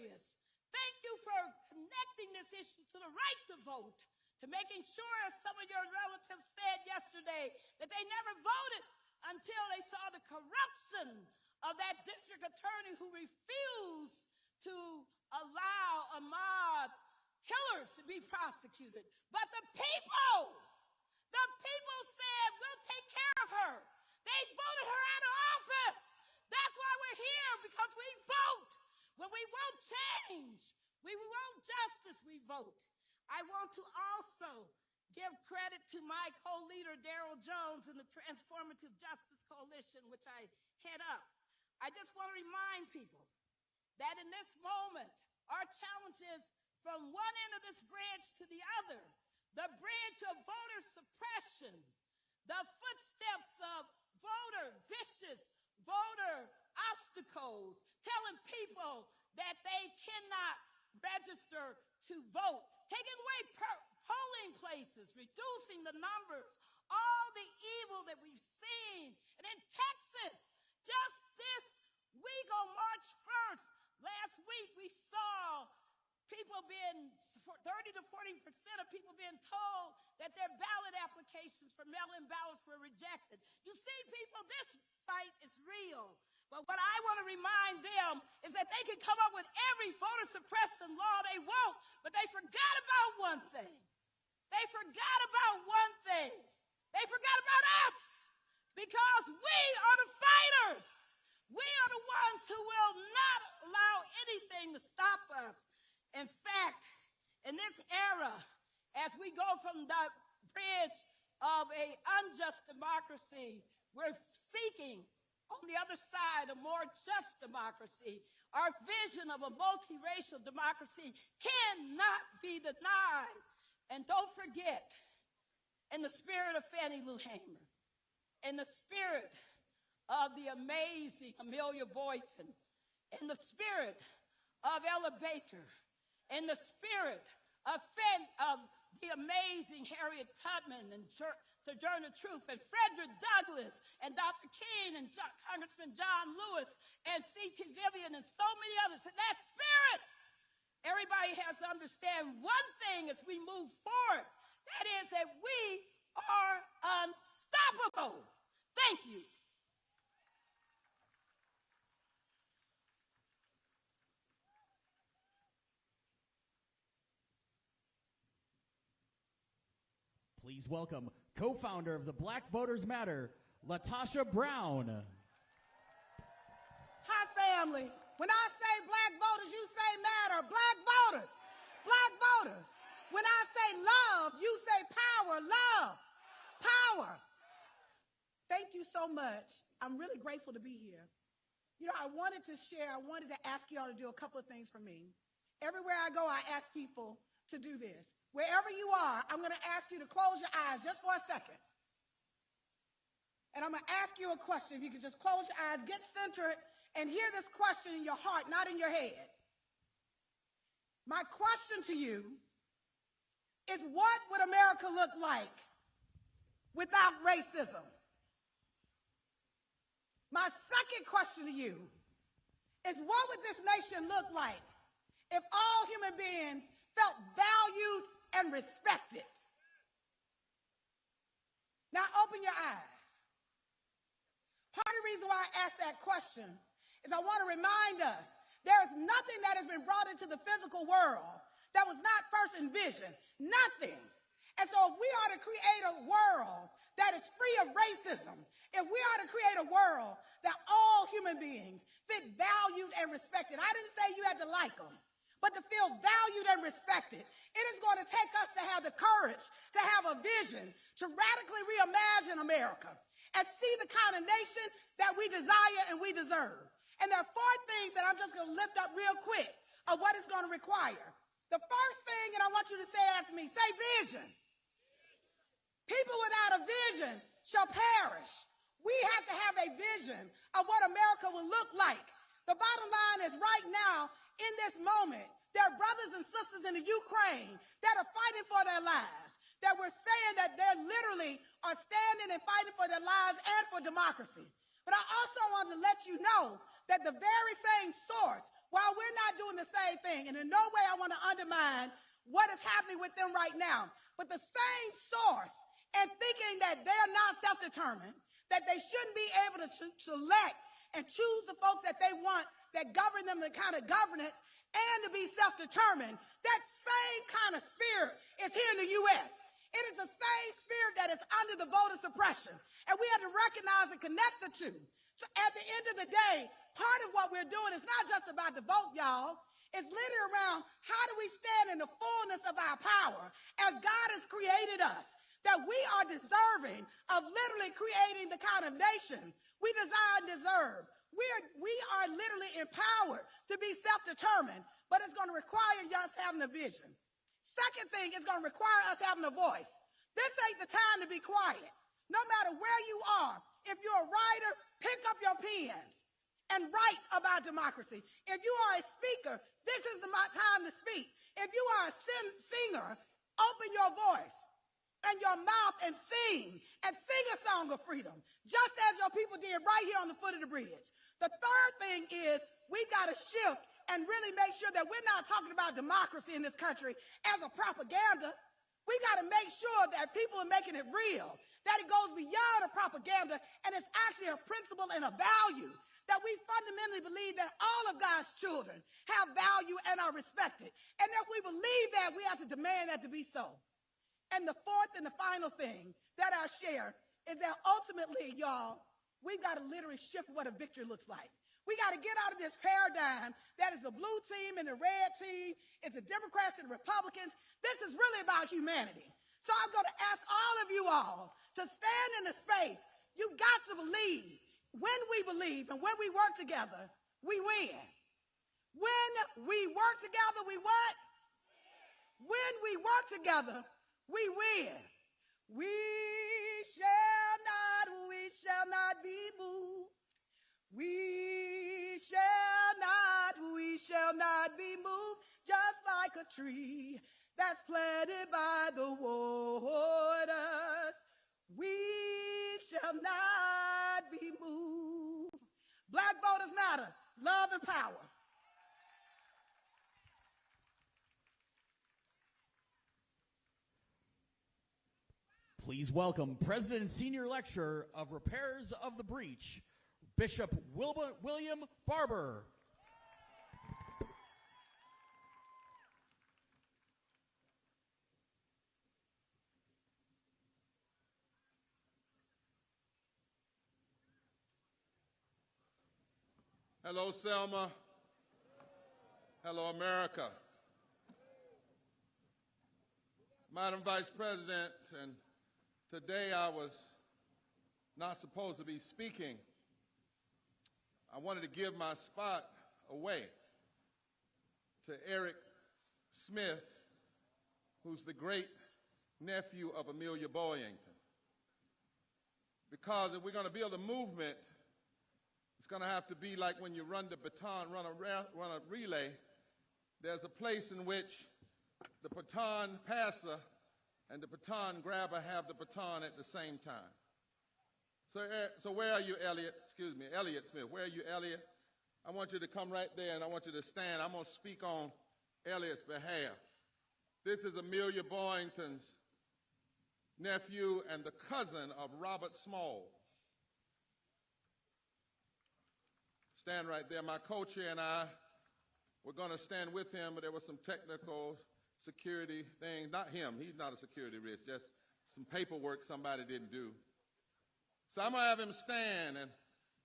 serious. Thank you for connecting this issue to the right to vote, to making sure, as some of your relatives said yesterday, that they never voted until they saw the corruption of that district attorney who refused to allow Ahmaud's killers to be prosecuted. But the people said, we'll take care of her. They voted her out of office. That's why we're here, because we vote. When we want change, we want justice, we vote. I want to also give credit to my co-leader, Darrell Jones, in the Transformative Justice Coalition, which I head up. I just want to remind people that in this moment, our challenge is from one end of this bridge to the other, the bridge of voter suppression, the footsteps of vicious voter obstacles, telling people that they cannot register to vote, taking away polling places, reducing the numbers, all the evil that we've seen. And in Texas, just this week on March 1st, last week, we saw people being, 30 to 40% of people being told that their ballot applications for mail-in ballots were rejected. You see, people, this fight is real. But what I want to remind them is that they can come up with every voter suppression law they want, but they forgot about one thing. They forgot about one thing. They forgot about us, because we are the fighters. We are the ones who will not allow anything to stop us. In fact, in this era, as we go from the bridge of an unjust democracy, we're seeking on the other side a more just democracy. Our vision of a multiracial democracy cannot be denied. And don't forget, in the spirit of Fannie Lou Hamer, in the spirit of the amazing Amelia Boynton, in the spirit of Ella Baker, in the spirit of the amazing Harriet Tubman and Sojourner Truth and Frederick Douglass and Dr. King and Congressman John Lewis and C.T. Vivian and so many others. In that spirit, everybody has to understand one thing as we move forward. That is that we are unstoppable. Thank you. Please welcome co-founder of the Black Voters Matter, LaTosha Brown. Hi, family. When I say black voters, you say matter. Black voters. Black voters. When I say love, you say power. Love. Power. Thank you so much. I'm really grateful to be here. You know, I wanted to ask you all to do a couple of things for me. Everywhere I go, I ask people to do this. Wherever you are, I'm going to ask you to close your eyes just for a second. And I'm going to ask you a question. If you could just close your eyes, get centered, and hear this question in your heart, not in your head. My question to you is, what would America look like without racism? My second question to you is, what would this nation look like if all human beings felt valued and respected? Now open your eyes. Part of the reason why I asked that question is I want to remind us there is nothing that has been brought into the physical world that was not first envisioned. Nothing. And so if we are to create a world that is free of racism, if we are to create a world that all human beings fit valued and respected, I didn't say you had to like them, but to feel valued and respected, it is going to take us to have the courage to have a vision to radically reimagine America and see the kind of nation that we desire and we deserve. And there are four things that I'm just going to lift up real quick of what it's going to require. The first thing, and I want you to say after me, say vision. People without a vision shall perish. We have to have a vision of what America will look like. The bottom line is right now, in this moment, there are brothers and sisters in the Ukraine that are fighting for their lives, that we're saying that they literally are standing and fighting for their lives and for democracy. But I also want to let you know that the very same source, while we're not doing the same thing. And in no way I want to undermine what is happening with them right now. But the same source, and thinking that they are not self-determined, that they shouldn't be able to select and choose the folks that they want that govern them, the kind of governance, and to be self-determined, that same kind of spirit is here in the U.S. It is the same spirit that is under the voter suppression. And we have to recognize and connect the two. So at the end of the day, part of what we're doing is not just about the vote, y'all. It's literally around how do we stand in the fullness of our power as God has created us, that we are deserving of literally creating the kind of nation we desire and deserve. We are literally empowered to be self-determined, but it's going to require us having a vision. Second thing, it's going to require us having a voice. This ain't the time to be quiet. No matter where you are, if you're a writer, pick up your pens and write about democracy. If you are a speaker, this is the time to speak. If you are a singer, open your voice and your mouth and sing a song of freedom, just as your people did right here on the foot of the bridge. The third thing is we've got to shift and really make sure that we're not talking about democracy in this country as a propaganda. We got to make sure that people are making it real, that it goes beyond a propaganda and it's actually a principle and a value, that we fundamentally believe that all of God's children have value and are respected. And if we believe that, we have to demand that to be so. And the fourth and the final thing that I share is that ultimately, y'all, we've got to literally shift what a victory looks like. We got to get out of this paradigm that is the blue team and the red team, it's the Democrats and the Republicans. This is really about humanity. So I'm going to ask all of you all to stand in the space. You've got to believe. When we believe and when we work together, we win. When we work together, we what? When we work together, we win. We shall not be moved. We shall not be moved, just like a tree that's planted by the waters. We shall not be moved. Black voters matter. Love and power. Please welcome President and Senior Lecturer of Repairs of the Breach, Bishop William Barber. Hello, Selma. Hello, America. Madam Vice President, and today I was not supposed to be speaking. I wanted to give my spot away to Eric Smith, who's the great nephew of Amelia Boyington. Because if we're going to build a movement, it's going to have to be like when you run the baton, run a relay. There's a place in which the baton passer and the baton grabber have the baton at the same time. So where are you, Elliot? Excuse me, Elliot Smith. Where are you, Elliot? I want you to come right there, and I want you to stand. I'm going to speak on Elliot's behalf. This is Amelia Boyington's nephew and the cousin of Robert Small. Stand right there. My co-chair and I were going to stand with him, but there was some technical security things. Not him. He's not a security risk. Just some paperwork somebody didn't do. So I'm going to have him stand, and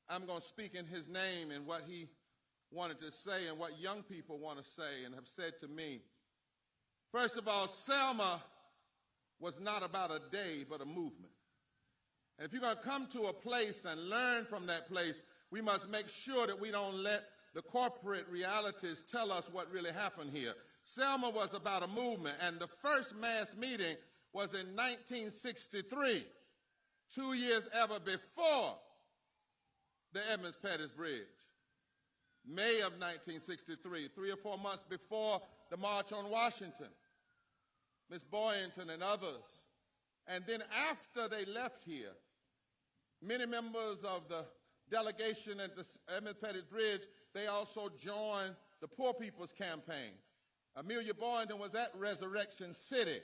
I'm going to speak in his name and what he wanted to say and what young people want to say and have said to me. First of all, Selma was not about a day, but a movement. And if you're going to come to a place and learn from that place, we must make sure that we don't let the corporate realities tell us what really happened here. Selma was about a movement, and the first mass meeting was in 1963, 2 years ever before the Edmonds-Pettus Bridge. May of 1963, 3 or 4 months before the March on Washington. Miss Boyington and others. And then after they left here, many members of the delegation at the Edmonds-Pettus Bridge, they also joined the Poor People's Campaign. Amelia Boynton was at Resurrection City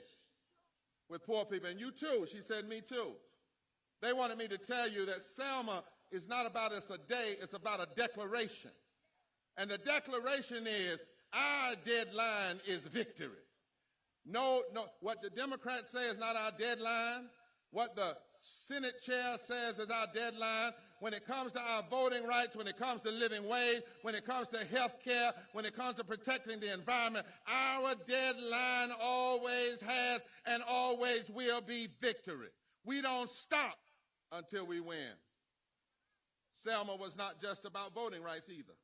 with poor people, and you too. She said, me too. They wanted me to tell you that Selma is not about us a day, it's about a declaration. And the declaration is, our deadline is victory. No, what the Democrats say is not our deadline. What the Senate chair says is our deadline. When it comes to our voting rights, when it comes to living wage, when it comes to health care, when it comes to protecting the environment, our deadline always has and always will be victory. We don't stop until we win. Selma was not just about voting rights either.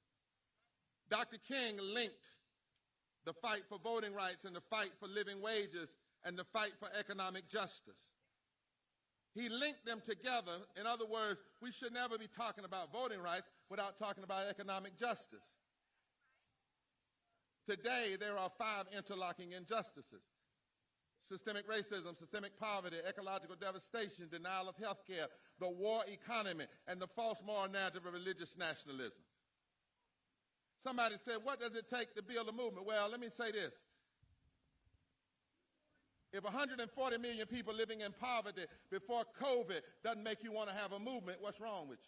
Dr. King linked the fight for voting rights and the fight for living wages and the fight for economic justice. He linked them together. In other words, we should never be talking about voting rights without talking about economic justice. Today, there are 5 interlocking injustices: systemic racism, systemic poverty, ecological devastation, denial of health care, the war economy, and the false moral narrative of religious nationalism. Somebody said, what does it take to build a movement? Well, let me say this. If 140 million people living in poverty before COVID doesn't make you want to have a movement, what's wrong with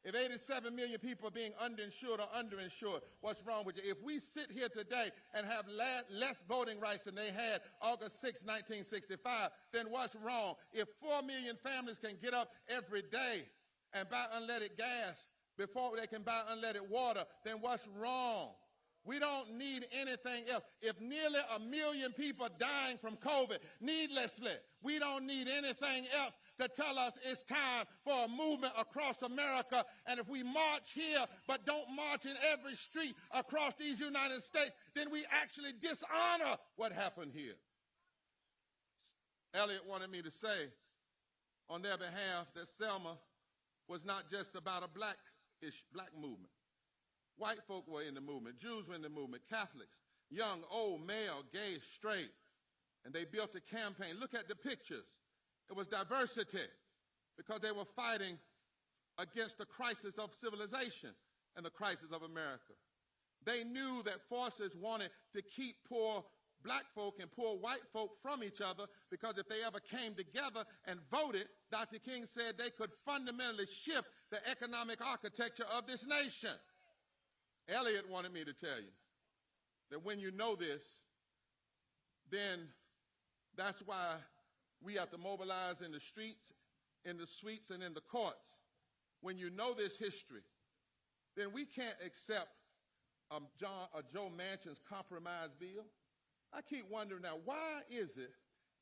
you? If 87 million people are being underinsured or underinsured, what's wrong with you? If we sit here today and have less voting rights than they had August 6, 1965, then what's wrong? If 4 million families can get up every day and buy unleaded gas before they can buy unleaded water, then what's wrong? We don't need anything else. If nearly 1 million people are dying from COVID needlessly, we don't need anything else to tell us it's time for a movement across America. And if we march here but don't march in every street across these United States, then we actually dishonor what happened here. Elliot wanted me to say on their behalf that Selma was not just about a black movement. White folk were in the movement. Jews were in the movement. Catholics, young, old, male, gay, straight. And they built a campaign. Look at the pictures. It was diversity because they were fighting against the crisis of civilization and the crisis of America. They knew that forces wanted to keep poor black folk and poor white folk from each other because if they ever came together and voted, Dr. King said they could fundamentally shift the economic architecture of this nation. Elliot wanted me to tell you that when you know this, then that's why we have to mobilize in the streets, in the suites, and in the courts. When you know this history, then we can't accept Joe Manchin's compromise bill. I keep wondering now, why is it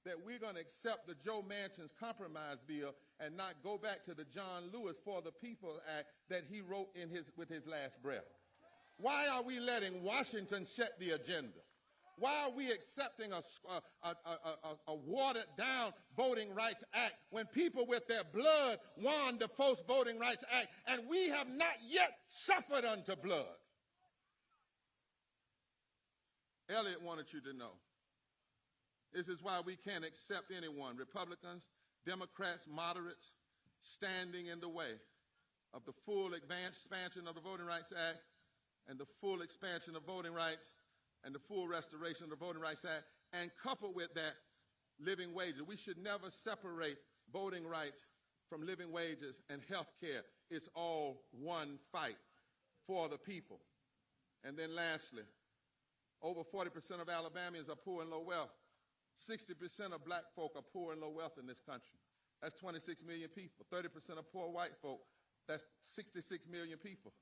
that we're going to accept the Joe Manchin's compromise bill and not go back to the John Lewis For the People Act that he wrote with his last breath? Why are we letting Washington set the agenda? Why are we accepting a watered-down Voting Rights Act when people with their blood won the first Voting Rights Act, and we have not yet suffered unto blood? Elliot wanted you to know. This is why we can't accept anyone, Republicans, Democrats, moderates, standing in the way of the full expansion of the Voting Rights Act and the full expansion of voting rights and the full restoration of the Voting Rights Act, and coupled with that, living wages. We should never separate voting rights from living wages and health care. It's all one fight for the people. And then lastly, over 40% of Alabamians are poor and low wealth. 60% of black folk are poor and low wealth in this country. That's 26 million people. 30% of poor white folk, that's 66 million people.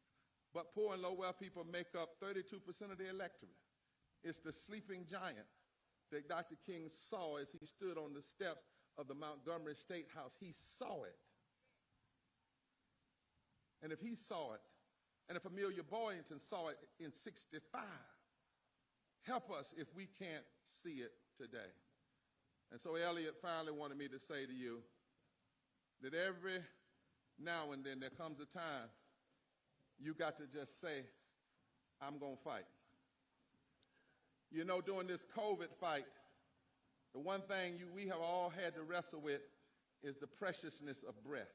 But poor and low wealth people make up 32% of the electorate. It's the sleeping giant that Dr. King saw as he stood on the steps of the Montgomery State House. He saw it. And if he saw it, and if Amelia Boynton saw it in 65, help us if we can't see it today. And so Elliot finally wanted me to say to you that every now and then there comes a time you got to just say, I'm going to fight. You know, during this COVID fight, the one thing we have all had to wrestle with is the preciousness of breath.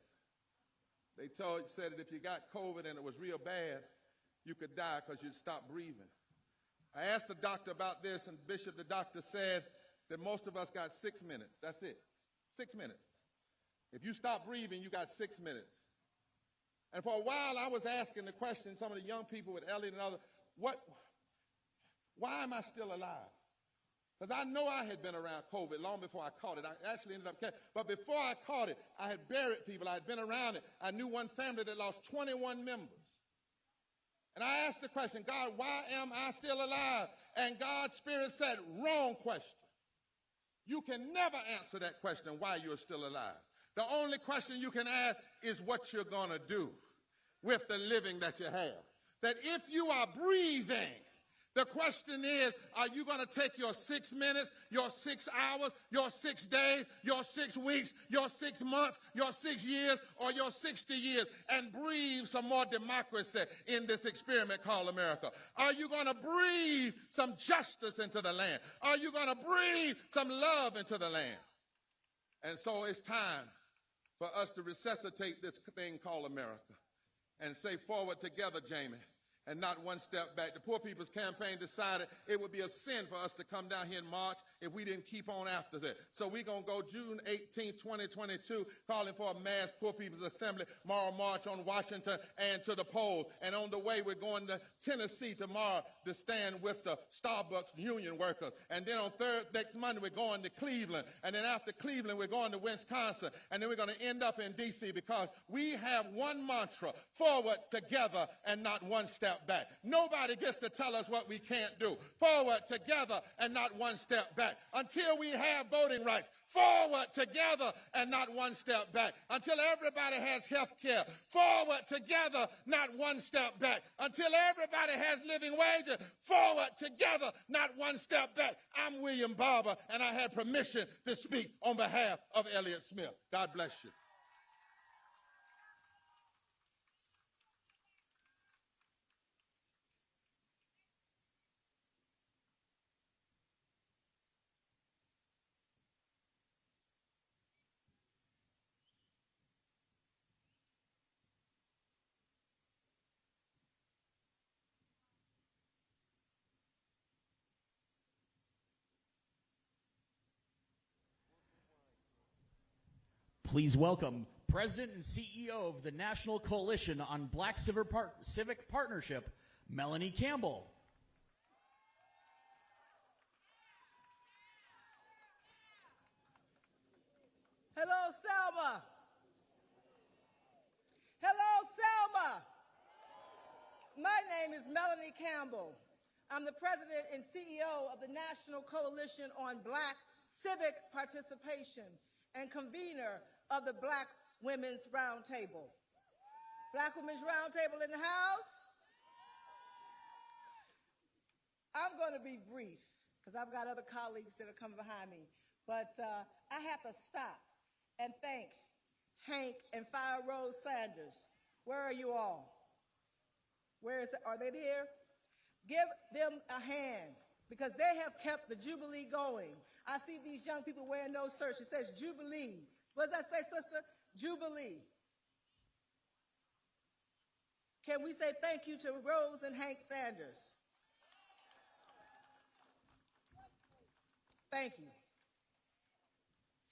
They said that if you got COVID and it was real bad, you could die because you'd stop breathing. I asked the doctor about this, and Bishop, the doctor, said that most of us got 6 minutes. That's it. 6 minutes. If you stop breathing, you got 6 minutes. And for a while, I was asking the question, some of the young people with Elliot and others, why am I still alive? Because I know I had been around COVID long before I caught it. I actually ended up catching it. But before I caught it, I had buried people. I had been around it. I knew one family that lost 21 members. And I asked the question, God, why am I still alive? And God's Spirit said, wrong question. You can never answer that question, why you're still alive. The only question you can ask is what you're going to do with the living that you have. That if you are breathing, the question is, are you going to take your 6 minutes, your 6 hours, your 6 days, your 6 weeks, your 6 months, your 6 years, or your 60 years and breathe some more democracy in this experiment called America? Are you going to breathe some justice into the land? Are you going to breathe some love into the land? And so it's time for us to resuscitate this thing called America and say forward together, Jamie, and not one step back. The Poor People's Campaign decided it would be a sin for us to come down here in March if we didn't keep on after that. So we're going to go June 18, 2022, calling for a mass Poor People's Assembly, tomorrow march on Washington and to the polls. And on the way, we're going to Tennessee tomorrow to stand with the Starbucks union workers. And then on next Monday, we're going to Cleveland. And then after Cleveland, we're going to Wisconsin. And then we're going to end up in D.C. because we have one mantra, forward together and not one step back. Nobody gets to tell us what we can't do. Forward together and not one step back. Until we have voting rights, forward together and not one step back. Until everybody has health care, forward together, not one step back. Until everybody has living wages, forward together, not one step back. I'm William Barber, and I had permission to speak on behalf of Elliott Smith. God bless you. Please welcome President and CEO of the National Coalition on Black Civic Partnership, Melanie Campbell. Hello, Selma. Hello, Selma. My name is Melanie Campbell. I'm the president and CEO of the National Coalition on Black Civic Participation and convener of the Black Women's Roundtable. Black Women's Roundtable in the house? I'm going to be brief because I've got other colleagues that are coming behind me. But I have to stop and thank Hank and Fire Rose Sanders. Where are you all? Are they here? Give them a hand because they have kept the Jubilee going. I see these young people wearing those shirts. It says Jubilee. What does that say, sister? Jubilee. Can we say thank you to Rose and Hank Sanders? Thank you.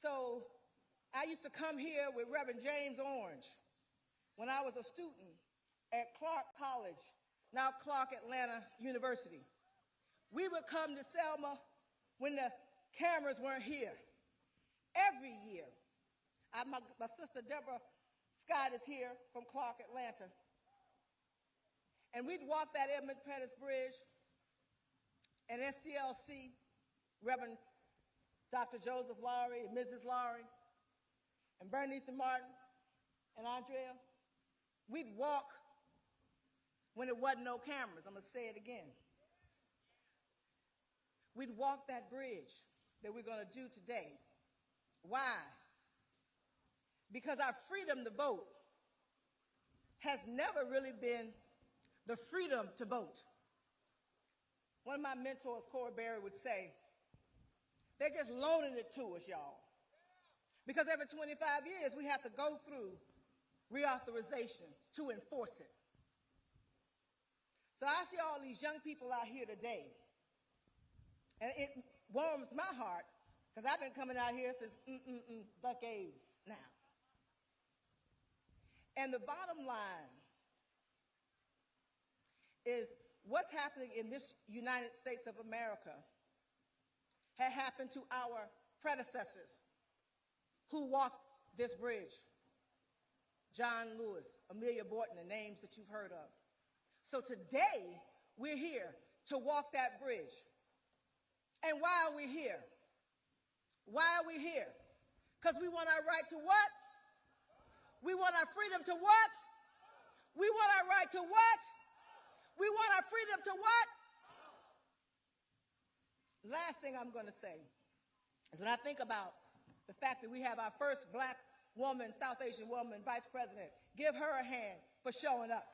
So I used to come here with Reverend James Orange when I was a student at Clark College, now Clark Atlanta University. We would come to Selma when the cameras weren't here. Every year. My sister Deborah Scott is here from Clark, Atlanta. And we'd walk that Edmund Pettus Bridge and SCLC, Reverend Dr. Joseph Lowry and Mrs. Lowry and Bernice and Martin and Andrea. We'd walk when there wasn't no cameras. I'm going to say it again. We'd walk that bridge that we're going to do today. Why? Because our freedom to vote has never really been the freedom to vote. One of my mentors, Corey Berry, would say, they're just loaning it to us, y'all. Because every 25 years, we have to go through reauthorization to enforce it. So I see all these young people out here today, and it warms my heart because I've been coming out here since decades now. And the bottom line is what's happening in this United States of America had happened to our predecessors who walked this bridge. John Lewis, Amelia Borton, the names that you've heard of. So today, we're here to walk that bridge. And why are we here? Why are we here? Because we want our right to what? We want our freedom to what? We want our right to what? We want our freedom to what? Last thing I'm going to say is when I think about the fact that we have our first black woman, South Asian woman, vice president, give her a hand for showing up.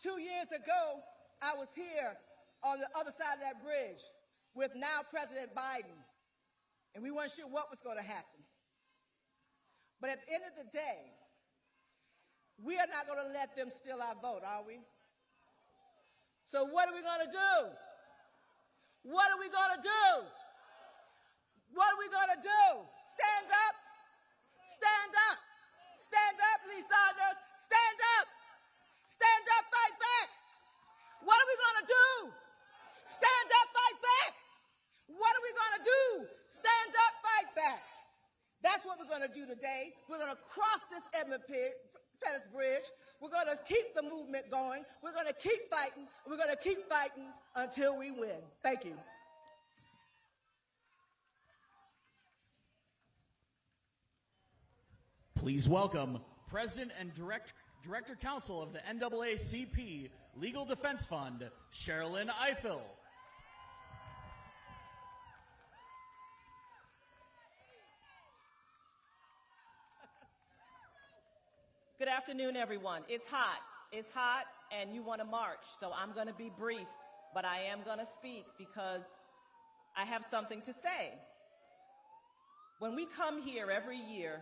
2 years ago, I was here on the other side of that bridge with now President Biden, and we weren't sure what was going to happen. But at the end of the day, we are not going to let them steal our vote, are we? So what are we going to do? What are we going to do? What are we going to do? Stand up. Stand up. Stand up, Lee Saunders. Stand up. Stand up, fight back. What are we going to do? Stand up, fight back. What are we going to do? Stand up, fight back. That's what we're going to do today. We're going to cross this Edmund Pettus Bridge. We're going to keep the movement going. We're going to keep fighting. We're going to keep fighting until we win. Thank you. Please welcome President and Director Counsel of the NAACP Legal Defense Fund, Sherilyn Ifill. Good afternoon, everyone. It's hot, and you want to march, so I'm going to be brief, but I am going to speak because I have something to say. When we come here every year,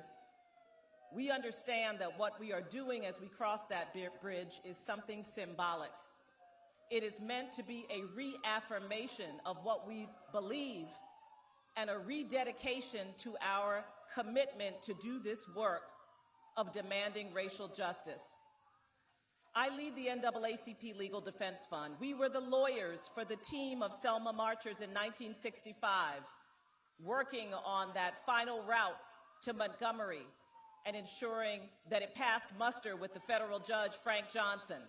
we understand that what we are doing as we cross that bridge is something symbolic. It is meant to be a reaffirmation of what we believe and a rededication to our commitment to do this work of demanding racial justice. I lead the NAACP Legal Defense Fund. We were the lawyers for the team of Selma marchers in 1965, working on that final route to Montgomery and ensuring that it passed muster with the federal judge, Frank Johnson.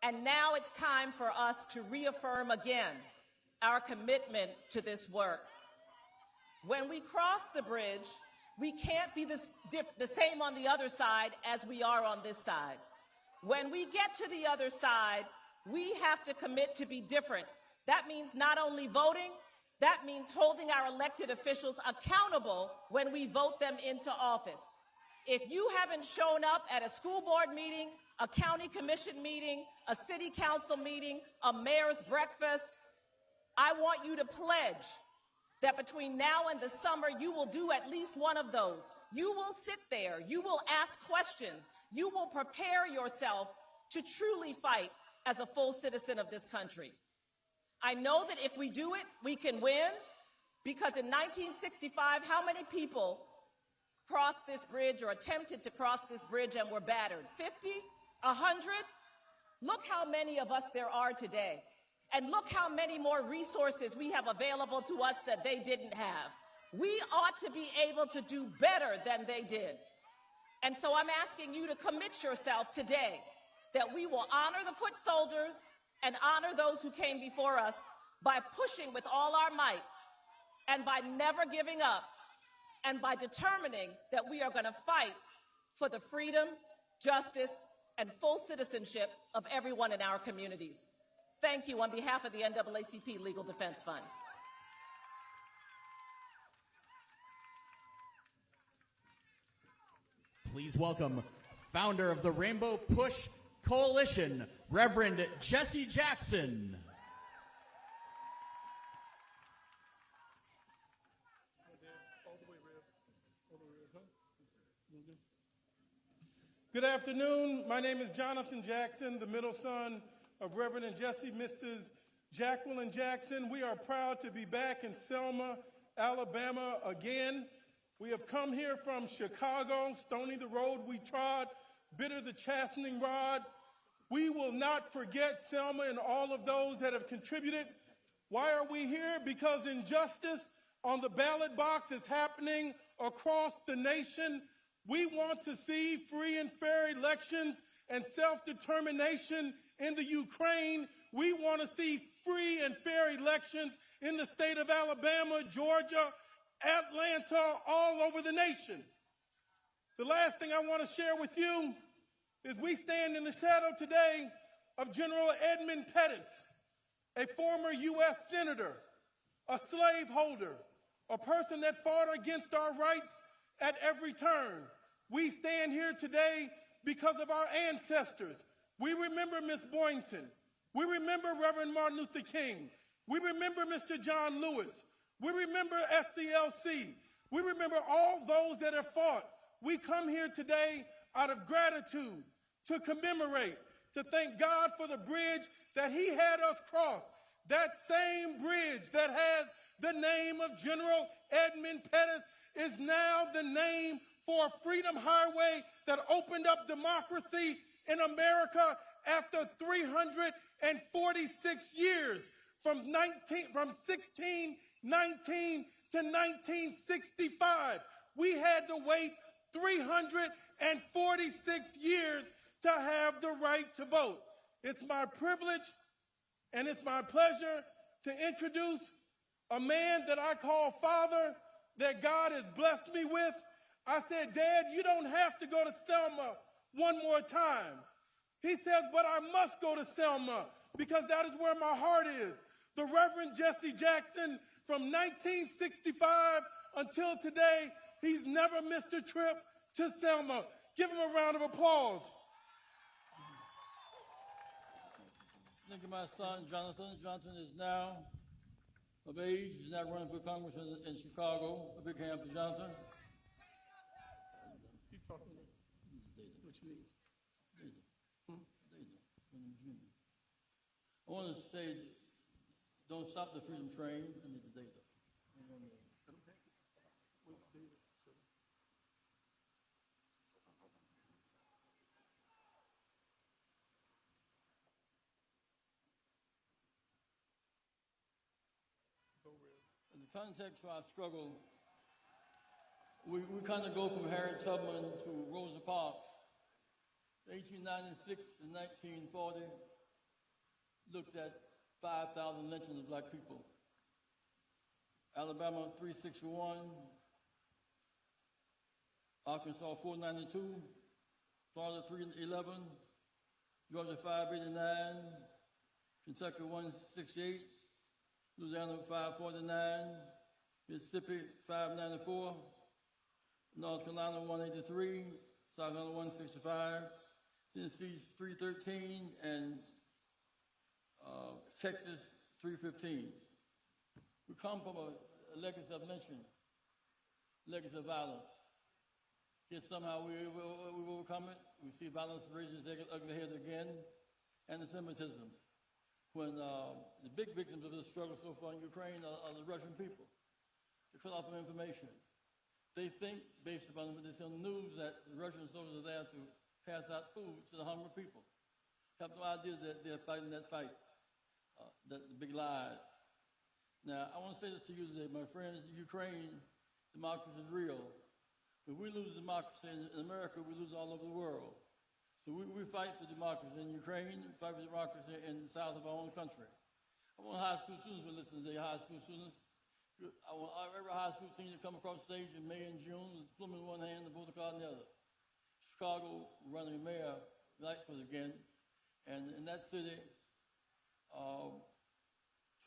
And now it's time for us to reaffirm again our commitment to this work. When we cross the bridge, we can't be the same on the other side as we are on this side. When we get to the other side, we have to commit to be different. That means not only voting, that means holding our elected officials accountable when we vote them into office. If you haven't shown up at a school board meeting, a county commission meeting, a city council meeting, a mayor's breakfast, I want you to pledge that between now and the summer, you will do at least one of those. You will sit there, you will ask questions, you will prepare yourself to truly fight as a full citizen of this country. I know that if we do it, we can win, because in 1965, how many people crossed this bridge or attempted to cross this bridge and were battered? 50? 100? Look how many of us there are today. And look how many more resources we have available to us that they didn't have. We ought to be able to do better than they did. And so I'm asking you to commit yourself today that we will honor the foot soldiers and honor those who came before us by pushing with all our might and by never giving up and by determining that we are going to fight for the freedom, justice, and full citizenship of everyone in our communities. Thank you on behalf of the NAACP Legal Defense Fund. Please welcome founder of the Rainbow Push Coalition, Reverend Jesse Jackson. Good afternoon. My name is Jonathan Jackson, the middle son of Reverend and Jesse Mrs. Jacqueline Jackson. We are proud to be back in Selma, Alabama again. We have come here from Chicago, stony the road we trod, bitter the chastening rod. We will not forget Selma and all of those that have contributed. Why are we here? Because injustice on the ballot box is happening across the nation. We want to see free and fair elections and self-determination in the Ukraine. We want to see free and fair elections in the state of Alabama, Georgia, Atlanta, all over the nation. The last thing I want to share with you is we stand in the shadow today of General Edmund Pettus, a former U.S. senator, a slaveholder, a person that fought against our rights at every turn. We stand here today because of our ancestors. We remember Miss Boynton. We remember Reverend Martin Luther King. We remember Mr. John Lewis. We remember SCLC. We remember all those that have fought. We come here today out of gratitude to commemorate, to thank God for the bridge that he had us cross. That same bridge that has the name of General Edmund Pettus is now the name for a freedom highway that opened up democracy in America after 346 years, from 1619 to 1965. We had to wait 346 years to have the right to vote. It's my privilege and it's my pleasure to introduce a man that I call father, that God has blessed me with. I said, Dad, you don't have to go to Selma one more time. He says, but I must go to Selma because that is where my heart is. The Reverend Jesse Jackson, from 1965 until today, he's never missed a trip to Selma. Give him a round of applause. Thank you, my son, Jonathan. Jonathan is now of age. He's now running for Congress in Chicago. A big hand for Jonathan. What you need? I want to say, don't stop the freedom train. I need the data. In the context of our struggle, we kind of go from Harriet Tubman to Rosa Parks. 1896 and 1940 looked at 5,000 lynchings of black people. Alabama 361, Arkansas 492, Florida 311, Georgia 589, Kentucky 168, Louisiana 549, Mississippi 594, North Carolina 183, South Carolina 165, Tennessee 313, and Texas 315. We come from a legacy of lynching, legacy of violence. Yet somehow we overcome it. We see violence raising its ugly head again, anti-Semitism. When the big victims of this struggle so far in Ukraine are the Russian people. They cut off information. They think, based upon what they see on the news, that the Russian soldiers are there to pass out food to the hungry people. Have no idea that they're fighting that fight, that big lies. Now, I want to say this to you today, my friends. Ukraine, democracy is real. If we lose democracy in America, we lose all over the world. So we fight for democracy in Ukraine, we fight for democracy in the south of our own country. I want high school students to listen today, high school students. I want every high school senior to come across the stage in May and June, with the diploma in one hand, the voter card in the other. Chicago running a mayor, Lightfoot again, and in that city,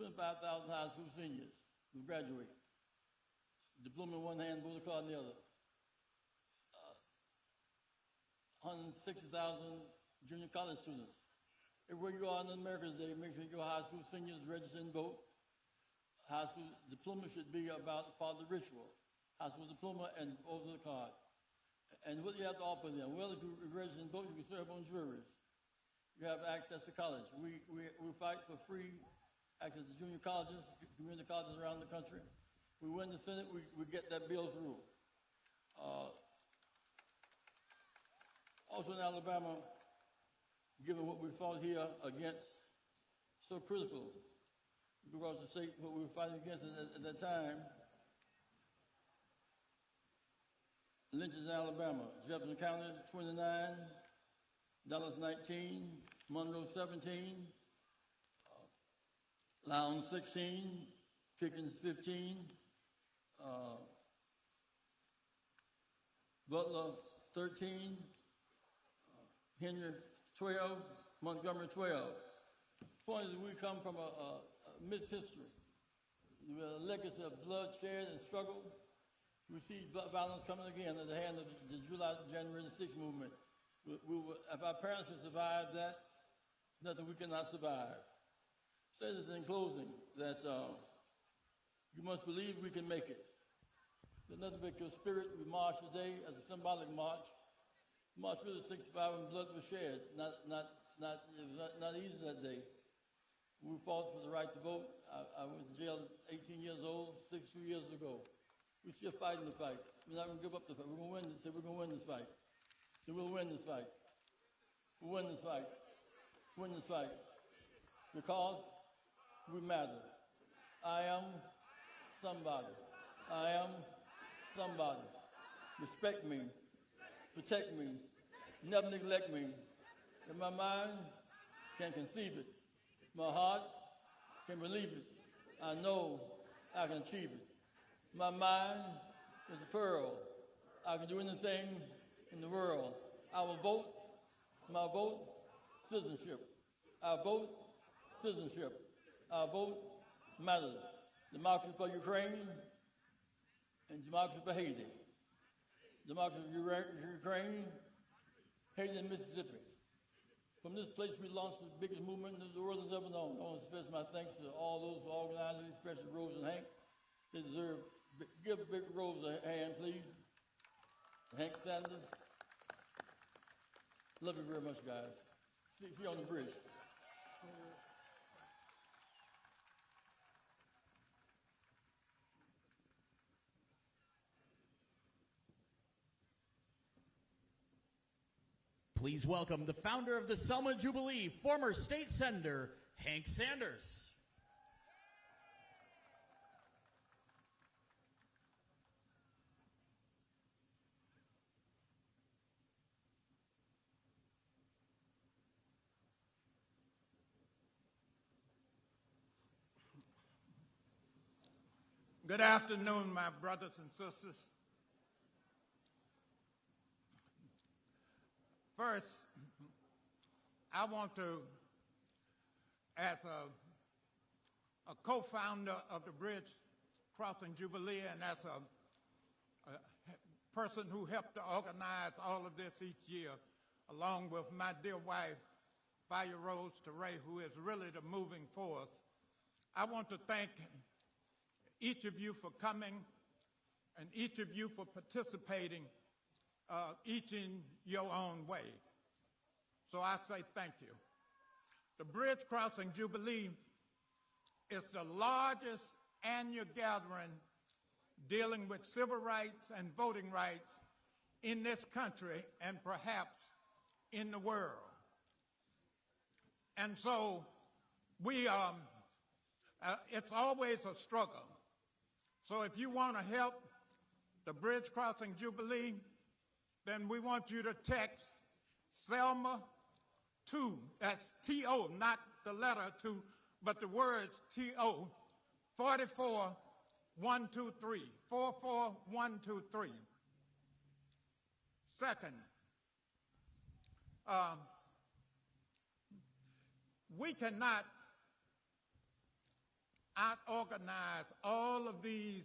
25,000 high school seniors who graduate. Diploma in one hand, voter card in the other. 160,000 junior college students. Everywhere you are in America today, make sure your high school seniors register and vote. High school diploma should be about part of the ritual. High school diploma and voter card. And what do you have to offer them? Well, if you register and vote, you can serve on juries. You have access to college. We fight for free access to junior colleges, community colleges around the country. We win the Senate, we get that bill through. Also in Alabama, given what we fought here against, so critical across the state, what we were fighting against at that time, lynchings in Alabama, Jefferson County, 29, Dallas, 19, Monroe, 17, Lowndes, 16, Pickens, 15, Butler, 13, Henry, 12, Montgomery, 12. Point is, we come from a mixed history, with a legacy of bloodshed and struggle. We see violence coming again at the hand of the January 6th movement. If our parents have survived that, there's nothing we cannot survive. Say this in closing, that you must believe we can make it. There's nothing but your spirit. We march today as a symbolic march. March through the 65 and blood was shed. It was not easy that day. We fought for the right to vote. I went to jail at 18 years old, 2 years ago. We're still fighting the fight. We're not going to give up the fight. We're going to win this. We're going to win this fight. So we'll win this fight. We'll win this fight. Win this fight. Because we matter. I am somebody. I am somebody. Respect me. Protect me. Never neglect me. And my mind can conceive it. My heart can believe it. I know I can achieve it. My mind is a pearl. I can do anything in the world. I will vote. My vote, citizenship. Our vote, citizenship. Our vote matters. Democracy for Ukraine and democracy for Haiti. Democracy for Ukraine, Haiti, and Mississippi. From this place, we launched the biggest movement the world has ever known. I want to express my thanks to all those who organized it, especially Rose and Hank. They deserve. Give Big Rose a hand, please. Hank Sanders. Love you very much, guys. See you on the bridge. Please welcome the founder of the Selma Jubilee, former state senator, Hank Sanders. Good afternoon, my brothers and sisters. First, I want to, as a co-founder of the Bridge Crossing Jubilee and as a person who helped to organize all of this each year, along with my dear wife, Fire Rose Teray, who is really the moving force, I want to thank each of you for coming and each of you for participating, each in your own way. So I say thank you. The Bridge Crossing Jubilee is the largest annual gathering dealing with civil rights and voting rights in this country and perhaps in the world. And so it's always a struggle. So if you want to help the Bridge Crossing Jubilee, then we want you to text Selma 2, that's T-O, not the letter 2, but the words T-O, 44123, 44123. Second, we cannot out-organize all of these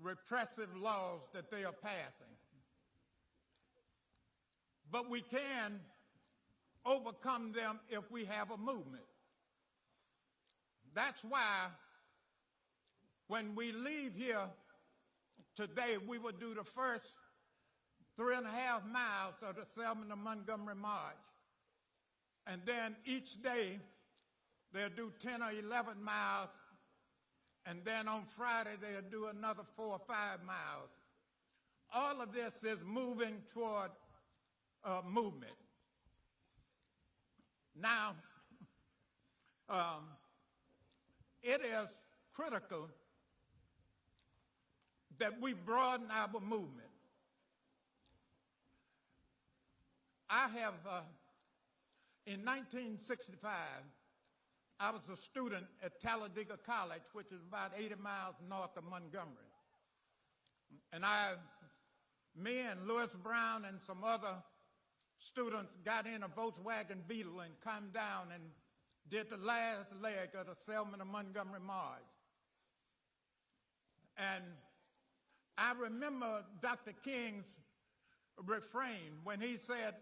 repressive laws that they are passing. But we can overcome them if we have a movement. That's why when we leave here today, we will do the first 3.5 miles of the Selma to Montgomery March. And then each day, they'll do 10 or 11 miles. And then on Friday, they'll do another 4 or 5 miles. All of this is moving toward movement. Now, it is critical that we broaden our movement. I have, in 1965, I was a student at Talladega College, which is about 80 miles north of Montgomery. And me and Lewis Brown and some other students got in a Volkswagen Beetle and come down and did the last leg of the Selma to Montgomery March. And I remember Dr. King's refrain when he said,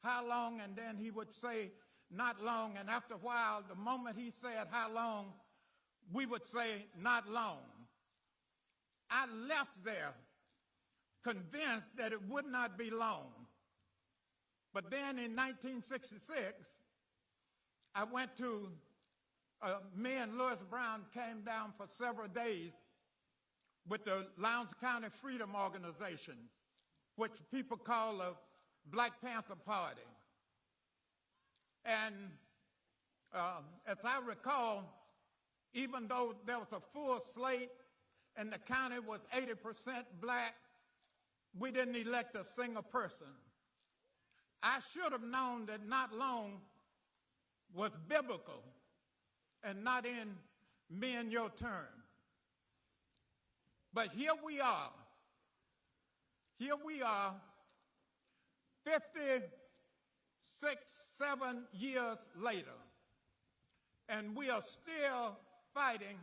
"How long?" and then he would say, "Not long." And after a while, the moment he said, "How long?" we would say, "Not long." I left there convinced that it would not be long. But then in 1966, I went to, me and Lewis Brown came down for several days with the Lowndes County Freedom Organization, which people call the Black Panther Party. And as I recall, even though there was a full slate and the county was 80% black, we didn't elect a single person. I should have known that "not long" was biblical and not in me and your term. But here we are. Here we are, 56, 7 years later, and we are still fighting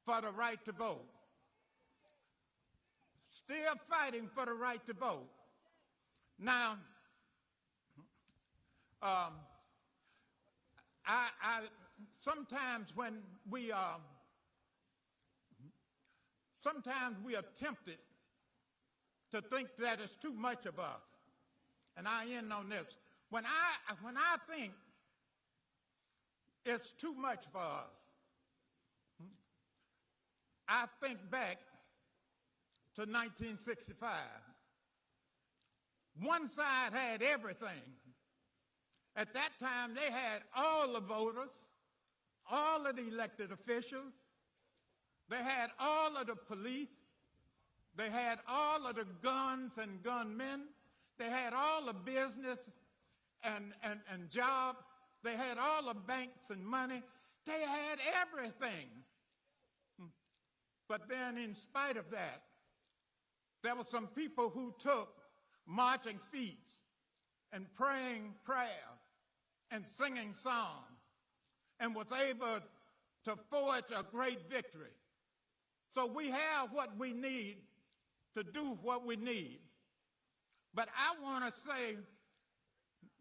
for the right to vote. Still fighting for the right to vote. Now, sometimes when we are tempted to think that it's too much of us. And I end on this. When I think it's too much for us, I think back to 1965. One side had everything. At that time, they had all the voters, all of the elected officials. They had all of the police. They had all of the guns and gunmen. They had all the business and jobs. They had all the banks and money. They had everything. But then in spite of that, there were some people who took marching feet and praying prayer and singing songs and was able to forge a great victory. So we have what we need to do what we need. But I want to say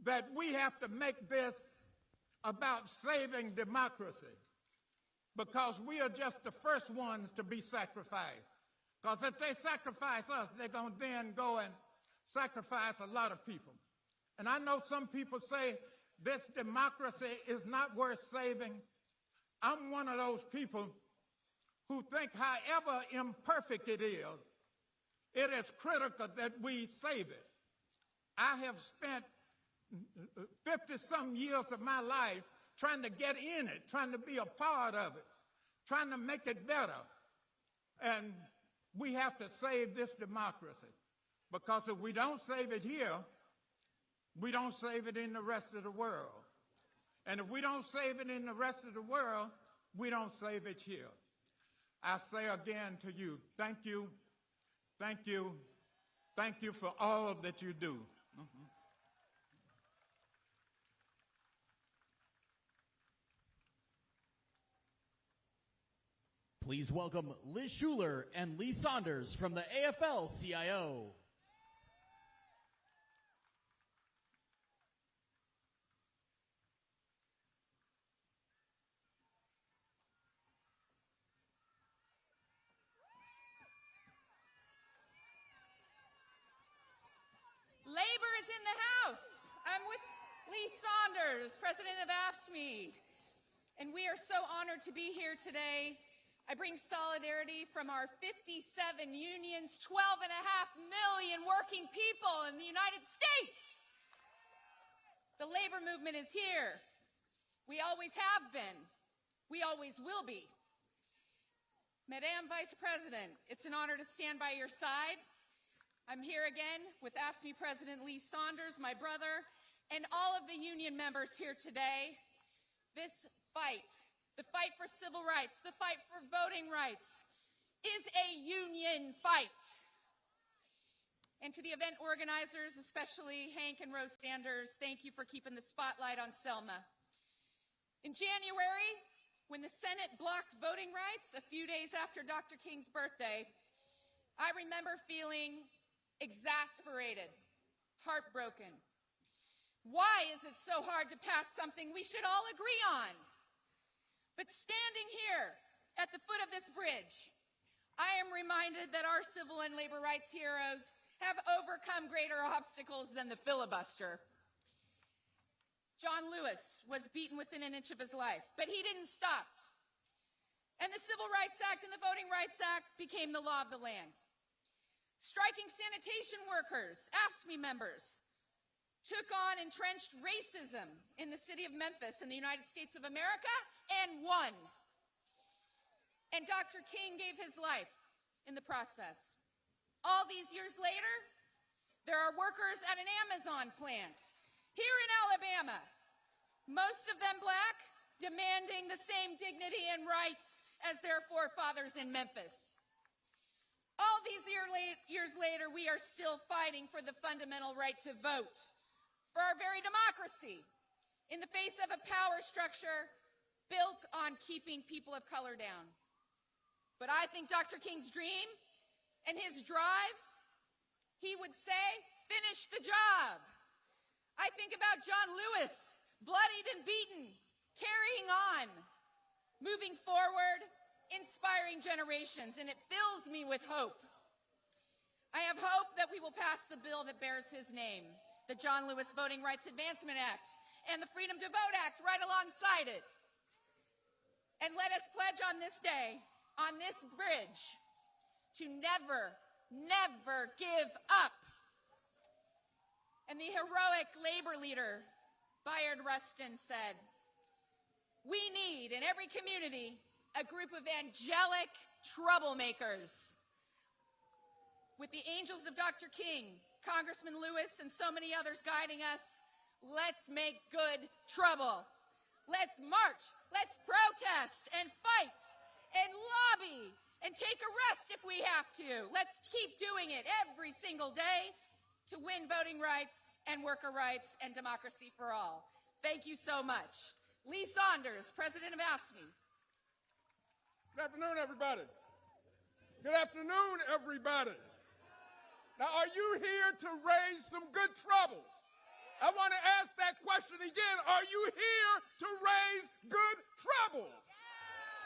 that we have to make this about saving democracy, because we are just the first ones to be sacrificed. Because if they sacrifice us, they're going to then go and sacrifice a lot of people. And I know some people say this democracy is not worth saving. I'm one of those people who think however imperfect it is critical that we save it. I have spent 50-some years of my life trying to get in it, trying to be a part of it, trying to make it better. And we have to save this democracy, because if we don't save it here, we don't save it in the rest of the world. And if we don't save it in the rest of the world, we don't save it here. I say again to you, thank you, thank you, thank you for all that you do. Please welcome Liz Schuler and Lee Saunders from the AFL-CIO. in the house. I'm with Lee Saunders, president of AFSCME, and we are so honored to be here today. I bring solidarity from our 57 unions, 12.5 million working people in the United States. The labor movement is here. We always have been. We always will be. Madam Vice President, it's an honor to stand by your side. I'm here again with AFSCME President Lee Saunders, my brother, and all of the union members here today. This fight, the fight for civil rights, the fight for voting rights, is a union fight. And to the event organizers, especially Hank and Rose Sanders, thank you for keeping the spotlight on Selma. In January, when the Senate blocked voting rights a few days after Dr. King's birthday, I remember feeling exasperated, heartbroken. Why is it so hard to pass something we should all agree on? But standing here at the foot of this bridge, I am reminded that our civil and labor rights heroes have overcome greater obstacles than the filibuster. John Lewis was beaten within an inch of his life, but he didn't stop. And the Civil Rights Act and the Voting Rights Act became the law of the land. Striking sanitation workers, AFSCME members, took on entrenched racism in the city of Memphis in the United States of America and won. And Dr. King gave his life in the process. All these years later, there are workers at an Amazon plant here in Alabama, most of them black, demanding the same dignity and rights as their forefathers in Memphis. All these years later, we are still fighting for the fundamental right to vote, for our very democracy, in the face of a power structure built on keeping people of color down. But I think Dr. King's dream and his drive, he would say, finish the job. I think about John Lewis, bloodied and beaten, carrying on, moving forward, inspiring generations, and it fills me with hope. I have hope that we will pass the bill that bears his name, the John Lewis Voting Rights Advancement Act, and the Freedom to Vote Act right alongside it. And let us pledge on this day, on this bridge, to never, never give up. And the heroic labor leader, Bayard Rustin, said, "We need, in every community, a group of angelic troublemakers." With the angels of Dr. King, Congressman Lewis, and so many others guiding us, let's make good trouble. Let's march, let's protest and fight and lobby and take a rest if we have to. Let's keep doing it every single day to win voting rights and worker rights and democracy for all. Thank you so much. Lee Saunders, President of AFSCME. Good afternoon, everybody. Good afternoon, everybody. Now, are you here to raise some good trouble? I want to ask that question again. Are you here to raise good trouble?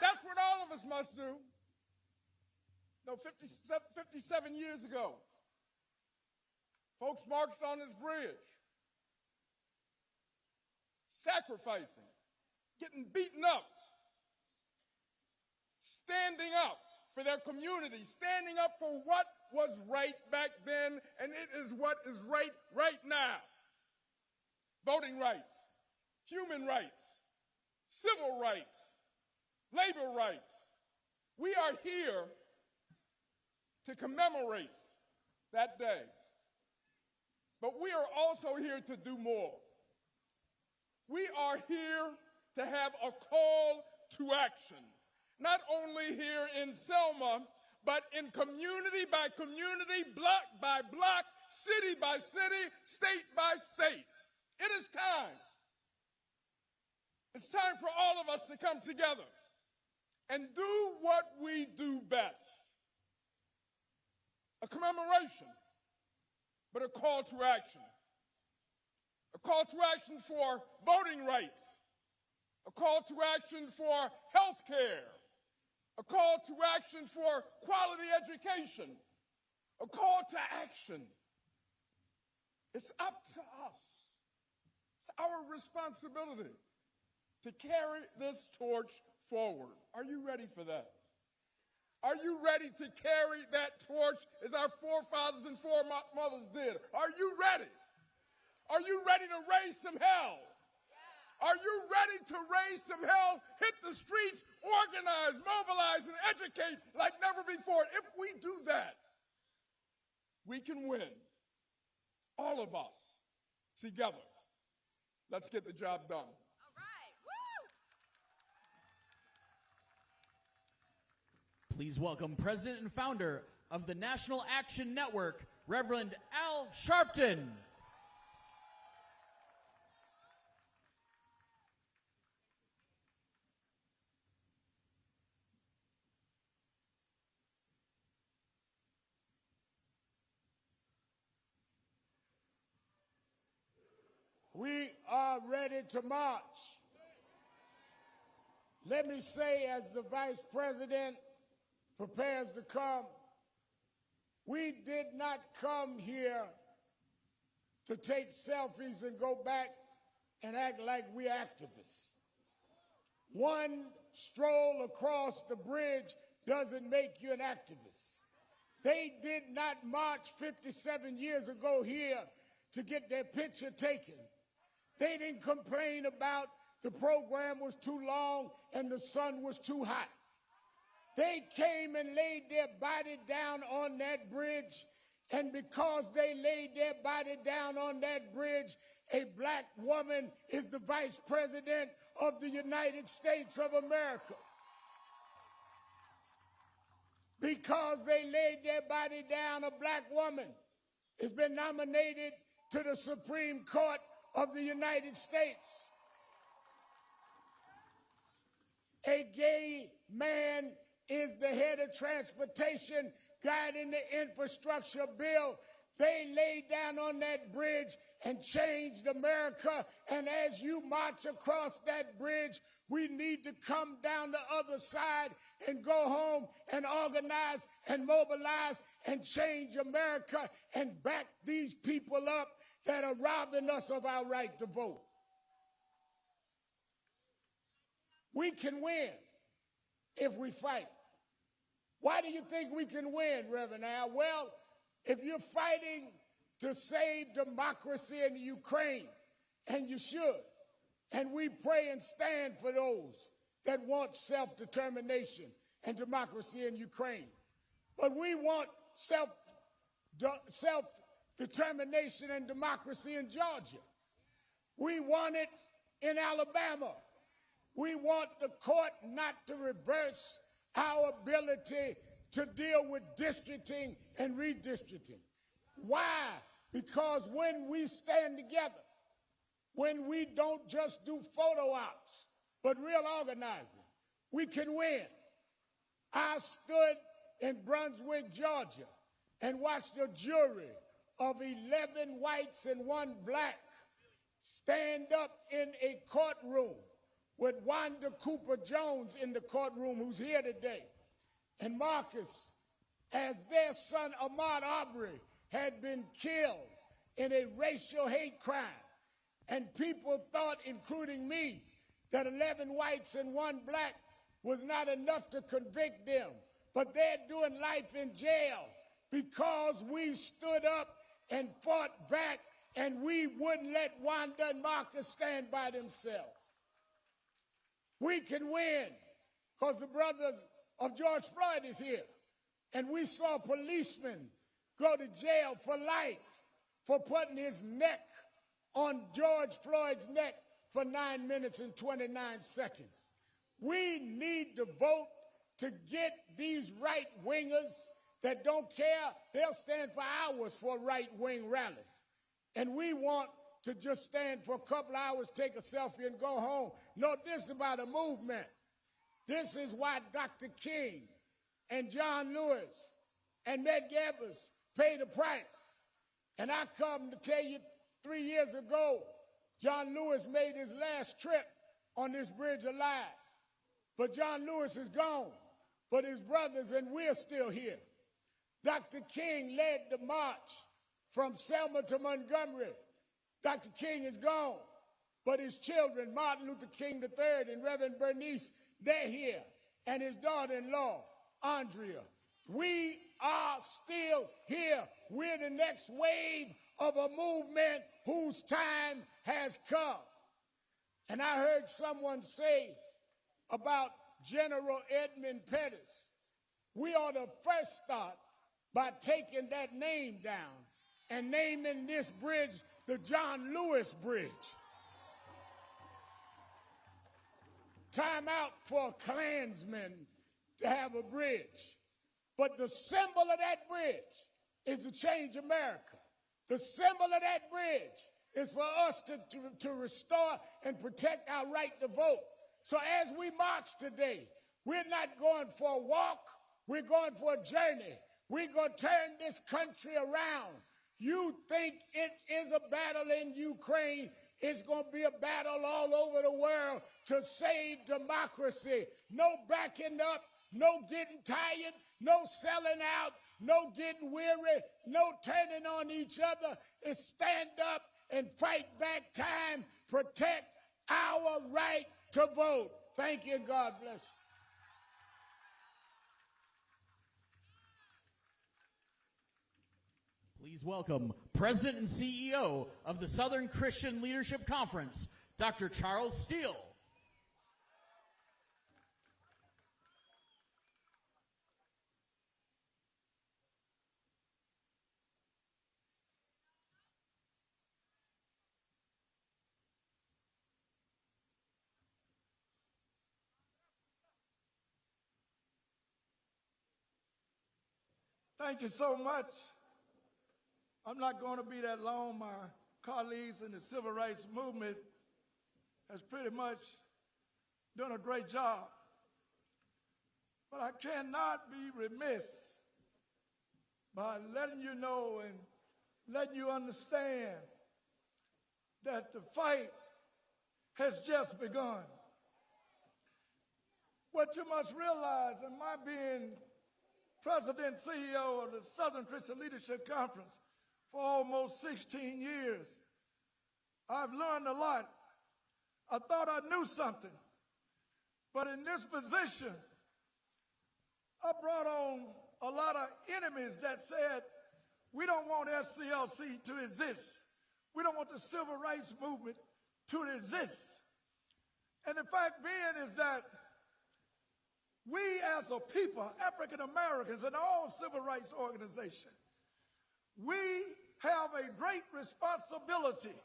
That's what all of us must do. No, 57 years ago, folks marched on this bridge, sacrificing, getting beaten up, standing up for their community, standing up for what was right back then, and it is what is right now. Voting rights, human rights, civil rights, labor rights. We are here to commemorate that day. But we are also here to do more. We are here to have a call to action, not only here in Selma, but in community by community, block by block, city by city, state by state. It is time. It's time for all of us to come together and do what we do best. A commemoration, but a call to action. A call to action for voting rights. A call to action for health care. A call to action for quality education. A call to action It's up to us. It's our responsibility to carry this torch forward. Are you ready for that? Are you ready to carry that torch as our forefathers and foremothers did? Are you ready? Are you ready to raise some hell? Are you ready to raise some hell, hit the streets, organize, mobilize, and educate like never before? If we do that, we can win. All of us together. Let's get the job done. All right. Woo! Please welcome President and founder of the National Action Network, Reverend Al Sharpton. We are ready to march. Let me say, as the Vice President prepares to come, we did not come here to take selfies and go back and act like we're activists. One stroll across the bridge doesn't make you an activist. They did not march 57 years ago here to get their picture taken. They didn't complain about the program was too long and the sun was too hot. They came and laid their body down on that bridge, and because they laid their body down on that bridge, a black woman is the Vice President of the United States of America. Because they laid their body down, a black woman has been nominated to the Supreme Court of the United States. A gay man is the head of transportation, guiding the infrastructure bill. They laid down on that bridge and changed America. And as you march across that bridge, we need to come down the other side and go home and organize and mobilize and change America and back these people up that are robbing us of our right to vote. We can win if we fight. Why do you think we can win, Reverend Al? Well, if you're fighting to save democracy in Ukraine, and you should, and we pray and stand for those that want self-determination and democracy in Ukraine. But we want self-determination and democracy in Georgia. We want it in Alabama. We want the court not to reverse our ability to deal with districting and redistricting. Why? Because when we stand together, when we don't just do photo ops, but real organizing, we can win. I stood in Brunswick, Georgia, and watched a jury of 11 whites and 1 black stand up in a courtroom with Wanda Cooper Jones in the courtroom, who's here today, and Marcus, as their son Ahmaud Arbery had been killed in a racial hate crime. And people thought, including me, that 11 whites and 1 black was not enough to convict them. But they're doing life in jail because we stood up and fought back, and we wouldn't let Wanda and Marcus stand by themselves. We can win because the brothers of George Floyd is here. And we saw policemen go to jail for life for putting his neck on George Floyd's neck for 9 minutes and 29 seconds. We need to vote to get these right-wingers that don't care. They'll stand for hours for a right-wing rally. And we want to just stand for a couple hours, take a selfie, and go home. No, this is about a movement. This is why Dr. King and John Lewis and Medgar Evers paid the price. And I come to tell you, 3 years ago, John Lewis made his last trip on this bridge alive. But John Lewis is gone, but his brothers and we're still here. Dr. King led the march from Selma to Montgomery. Dr. King is gone, but his children, Martin Luther King III and Reverend Bernice, they're here, and his daughter-in-law, Andrea. We are still here. We're the next wave of a movement whose time has come. And I heard someone say about General Edmund Pettus, we ought to first start by taking that name down and naming this bridge the John Lewis Bridge. Time out for a Klansman to have a bridge. But the symbol of that bridge is to change America. The symbol of that bridge is for us to restore and protect our right to vote. So as we march today, we're not going for a walk, we're going for a journey. We're going to turn this country around. You think it is a battle in Ukraine, it's going to be a battle all over the world to save democracy. No backing up, no getting tired, no selling out, no getting weary, no turning on each other. It's stand up and fight back time, protect our right to vote. Thank you, God bless you. Please welcome President and CEO of the Southern Christian Leadership Conference, Dr. Charles Steele. Thank you so much. I'm not going to be that long. My colleagues in the civil rights movement has pretty much done a great job. But I cannot be remiss by letting you know and letting you understand that the fight has just begun. What you must realize, in my being President and CEO of the Southern Christian Leadership Conference for almost 16 years, I've learned a lot. I thought I knew something, but in this position, I brought on a lot of enemies that said, we don't want SCLC to exist. We don't want the civil rights movement to exist. And the fact being is that we as a people, African Americans and all civil rights organizations, we have a great responsibility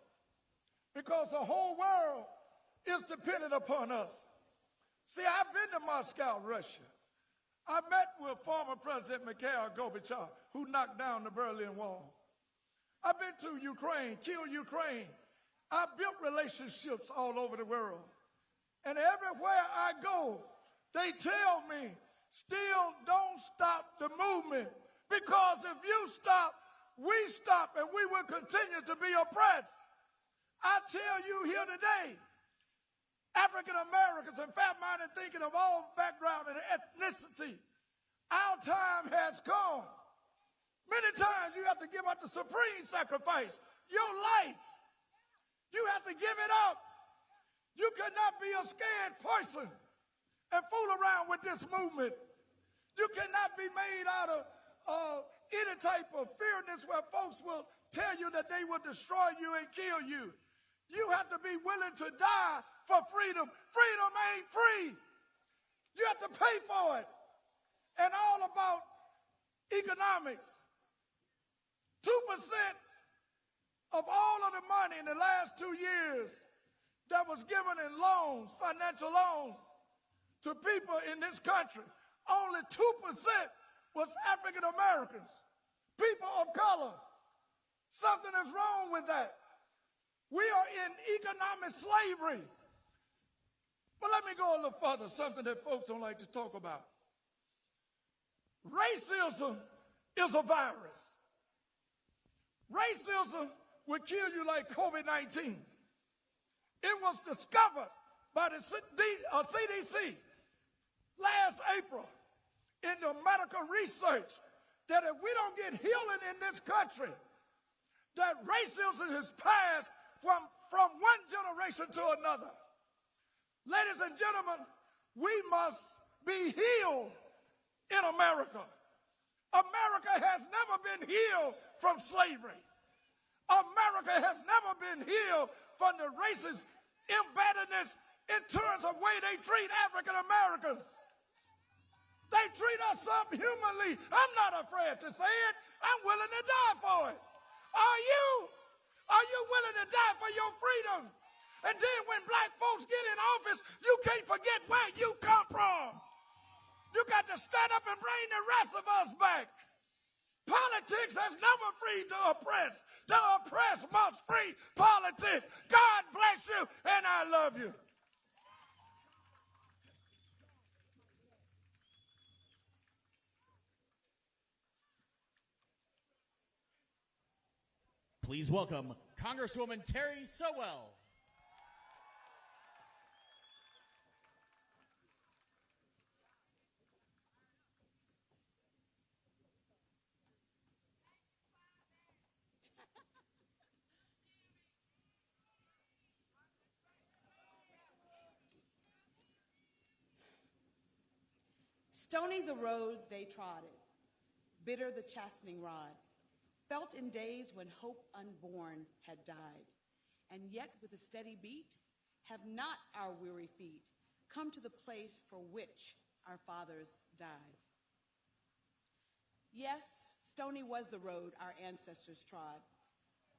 because the whole world is dependent upon us. See, I've been to Moscow, Russia. I met with former President Mikhail Gorbachev, who knocked down the Berlin Wall. I've been to Ukraine, killed Ukraine. I built relationships all over the world. And everywhere I go, they tell me, still don't stop the movement, because if you stop, we stop, and we will continue to be oppressed. I tell you here today, African Americans and fair-minded thinking of all background and ethnicity, our time has come. Many times you have to give up the supreme sacrifice, your life. You have to give it up. You cannot be a scared person and fool around with this movement. You cannot be made out of any type of fearness where folks will tell you that they will destroy you and kill you. You have to be willing to die for freedom. Freedom ain't free. You have to pay for it. And all about economics. 2% of all of the money in the last 2 years that was given in loans, financial loans, to people in this country, only 2% was African Americans, people of color. Something is wrong with that. We are in economic slavery. But let me go a little further, something that folks don't like to talk about. Racism is a virus. Racism will kill you like COVID-19. It was discovered by the CDC last April in the medical research that if we don't get healing in this country, that racism has passed from one generation to another. Ladies and gentlemen, we must be healed in America. America has never been healed from slavery. America has never been healed from the racist embeddedness in terms of the way they treat African Americans. They treat us subhumanly. I'm not afraid to say it. I'm willing to die for it. Are you? Are you willing to die for your freedom? And then when black folks get in office, you can't forget where you come from. You got to stand up and bring the rest of us back. Politics has never freed the oppressed. The oppressed must free politics. God bless you, and I love you. Please welcome Congresswoman Terry Sowell. Stony the road they trodden, bitter the chastening rod, felt in days when hope unborn had died, and yet with a steady beat have not our weary feet come to the place for which our fathers died. Yes, stony was the road our ancestors trod,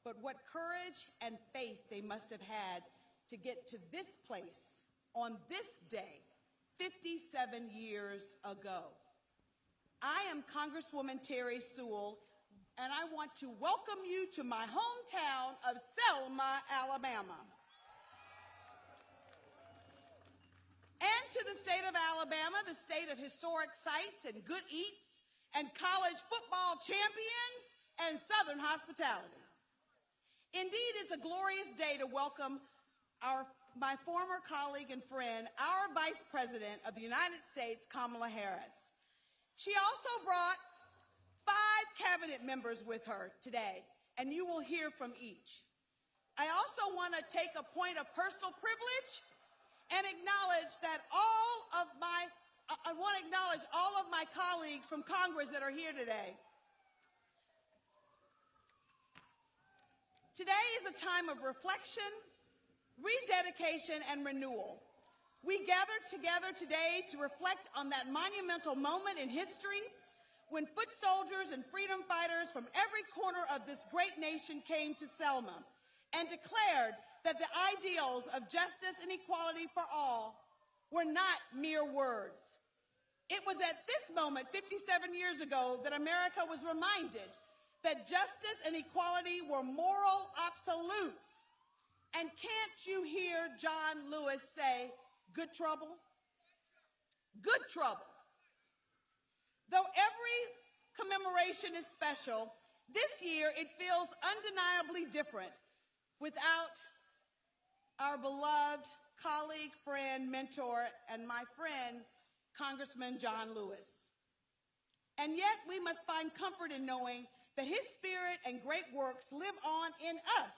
but what courage and faith they must have had to get to this place on this day, 57 years ago. I am Congresswoman Terry Sowell, and I want to welcome you to my hometown of Selma, Alabama. And to the state of Alabama, the state of historic sites and good eats and college football champions and Southern hospitality. Indeed, it's a glorious day to welcome my former colleague and friend, our Vice President of the United States, Kamala Harris. She also brought 5 cabinet members with her today, and you will hear from each. I also want to take a point of personal privilege and acknowledge that I want to acknowledge all of my colleagues from Congress that are here today. Today is a time of reflection, rededication, and renewal. We gather together today to reflect on that monumental moment in history when foot soldiers and freedom fighters from every corner of this great nation came to Selma and declared that the ideals of justice and equality for all were not mere words. It was at this moment, 57 years ago, that America was reminded that justice and equality were moral absolutes. And can't you hear John Lewis say, good trouble? Good trouble. Though every commemoration is special, this year it feels undeniably different without our beloved colleague, friend, mentor, and my friend, Congressman John Lewis. And yet we must find comfort in knowing that his spirit and great works live on in us,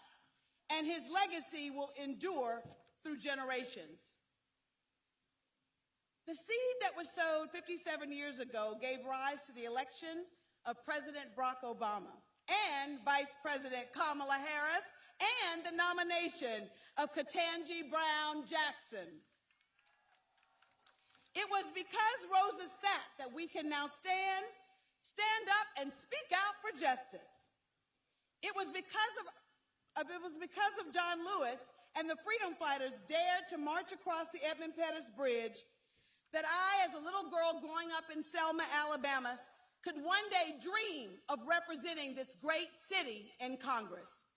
and his legacy will endure through generations. The seed that was sowed 57 years ago gave rise to the election of President Barack Obama and Vice President Kamala Harris and the nomination of Ketanji Brown Jackson. It was because Rosa sat that we can now stand up and speak out for justice. It was because of John Lewis and the freedom fighters dared to march across the Edmund Pettus Bridge that I, as a little girl growing up in Selma, Alabama, could one day dream of representing this great city in Congress.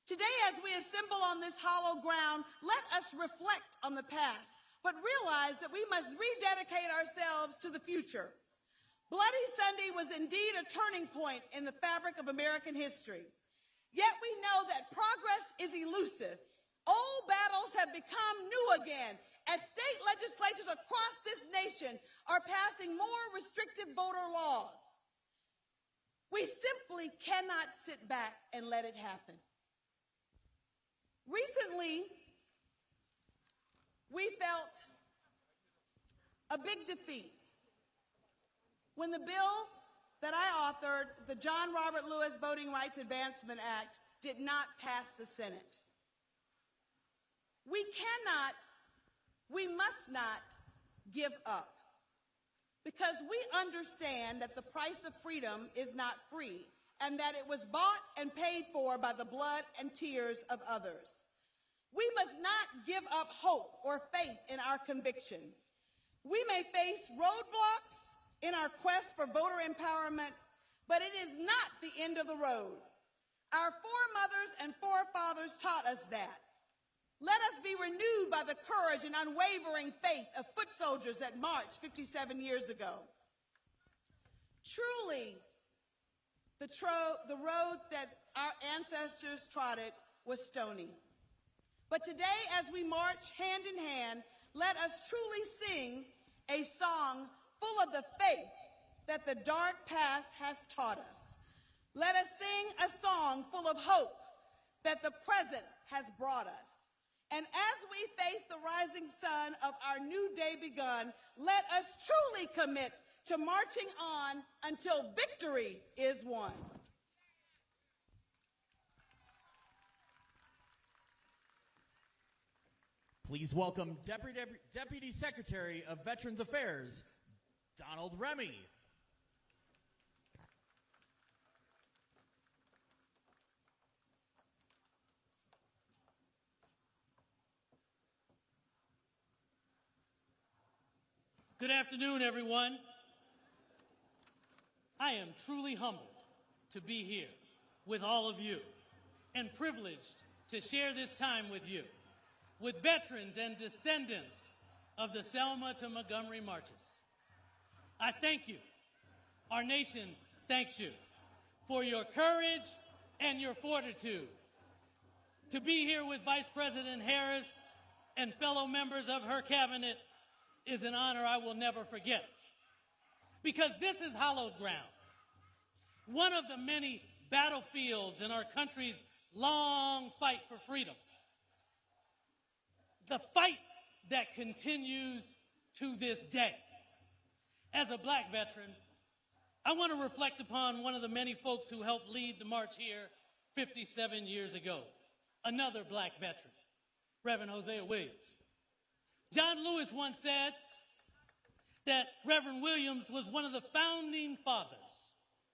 Today, as we assemble on this hollow ground, let us reflect on the past, but realize that we must rededicate ourselves to the future. Bloody Sunday was indeed a turning point in the fabric of American history. Yet we know that progress is elusive. Old battles have become new again as state legislatures across this nation are passing more restrictive voter laws. We simply cannot sit back and let it happen. Recently, we felt a big defeat when the bill that I authored, the John Robert Lewis Voting Rights Advancement Act, did not pass the Senate. We must not give up, because we understand that the price of freedom is not free, and that it was bought and paid for by the blood and tears of others. We must not give up hope or faith in our conviction. We may face roadblocks in our quest for voter empowerment, but it is not the end of the road. Our foremothers and forefathers taught us that. Let us be renewed by the courage and unwavering faith of foot soldiers that marched 57 years ago. Truly, the road that our ancestors trotted was stony. But today, as we march hand in hand, let us truly sing a song full of the faith that the dark past has taught us. Let us sing a song full of hope that the present has brought us. And as we face the rising sun of our new day begun, let us truly commit to marching on until victory is won. Please welcome Deputy Secretary of Veterans Affairs, Donald Remy. Good afternoon, everyone. I am truly humbled to be here with all of you and privileged to share this time with you, with veterans and descendants of the Selma to Montgomery marches. I thank you. Our nation thanks you for your courage and your fortitude. To be here with Vice President Harris and fellow members of her cabinet is an honor I will never forget, because this is hallowed ground, one of the many battlefields in our country's long fight for freedom, the fight that continues to this day. As a black veteran, I want to reflect upon one of the many folks who helped lead the march here 57 years ago, another black veteran, Reverend Hosea Williams. John Lewis once said that Reverend Williams was one of the founding fathers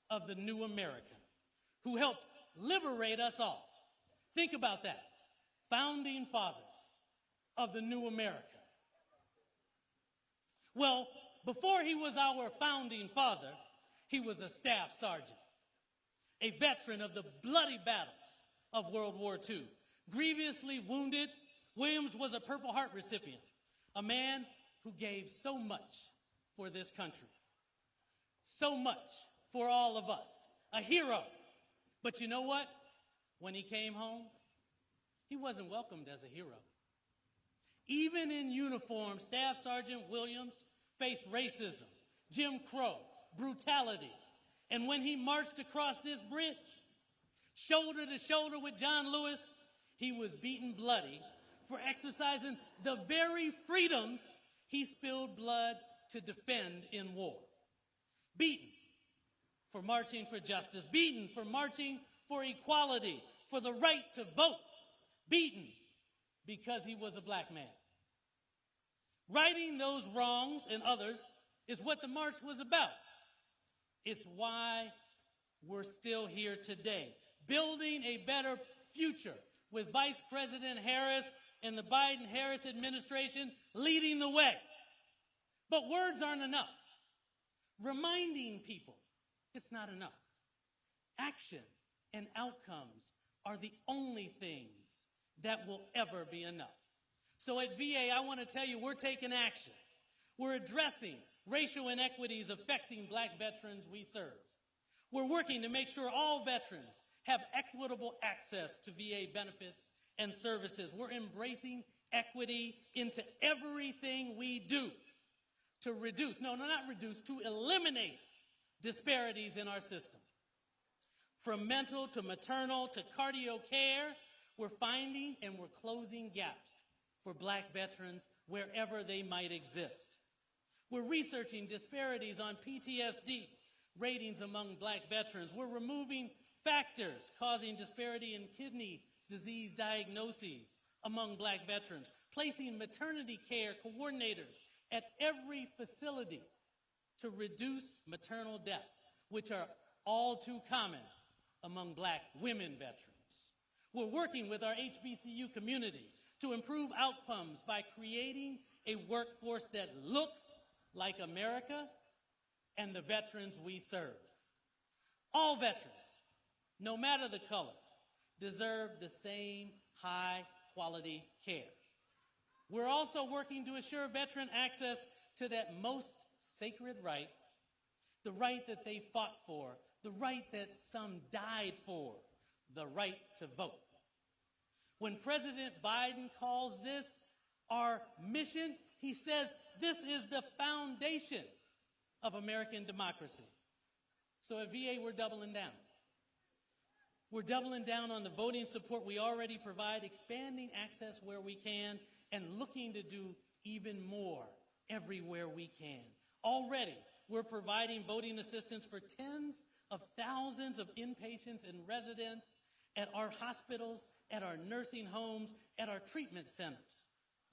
of the new America, who helped liberate us all. Think about that. Founding fathers of the new America. Well, before he was our founding father, he was a staff sergeant, a veteran of the bloody battles of World War II. Grievously wounded, Williams was a Purple Heart recipient, a man who gave so much for this country, so much for all of us, a hero. But you know what? When he came home, he wasn't welcomed as a hero. Even in uniform, Staff Sergeant Williams faced racism, Jim Crow, brutality. And when he marched across this bridge, shoulder to shoulder with John Lewis, he was beaten bloody for exercising the very freedoms he spilled blood to defend in war. Beaten for marching for justice, beaten for marching for equality, for the right to vote, beaten because he was a black man. Righting those wrongs and others is what the march was about. It's why we're still here today, building a better future with Vice President Harris and the Biden-Harris administration leading the way. But words aren't enough. Reminding people it's not enough. Action and outcomes are the only things that will ever be enough. So at VA, I want to tell you, we're taking action. We're addressing racial inequities affecting black veterans we serve. We're working to make sure all veterans have equitable access to VA benefits and services. We're embracing equity into everything we do to reduce, no, not reduce, to eliminate disparities in our system. From mental to maternal to cardio care, we're finding and we're closing gaps for Black veterans wherever they might exist. We're researching disparities on PTSD ratings among Black veterans. We're removing factors causing disparity in kidney disease diagnoses among Black veterans, placing maternity care coordinators at every facility to reduce maternal deaths, which are all too common among Black women veterans. We're working with our HBCU community to improve outcomes by creating a workforce that looks like America and the veterans we serve. All veterans, no matter the color, deserve the same high-quality care. We're also working to assure veteran access to that most sacred right, the right that they fought for, the right that some died for, the right to vote. When President Biden calls this our mission, he says this is the foundation of American democracy. So at VA, we're doubling down. We're doubling down on the voting support we already provide, expanding access where we can, and looking to do even more everywhere we can. Already, we're providing voting assistance for tens of thousands of inpatients and residents at our hospitals, at our nursing homes, at our treatment centers.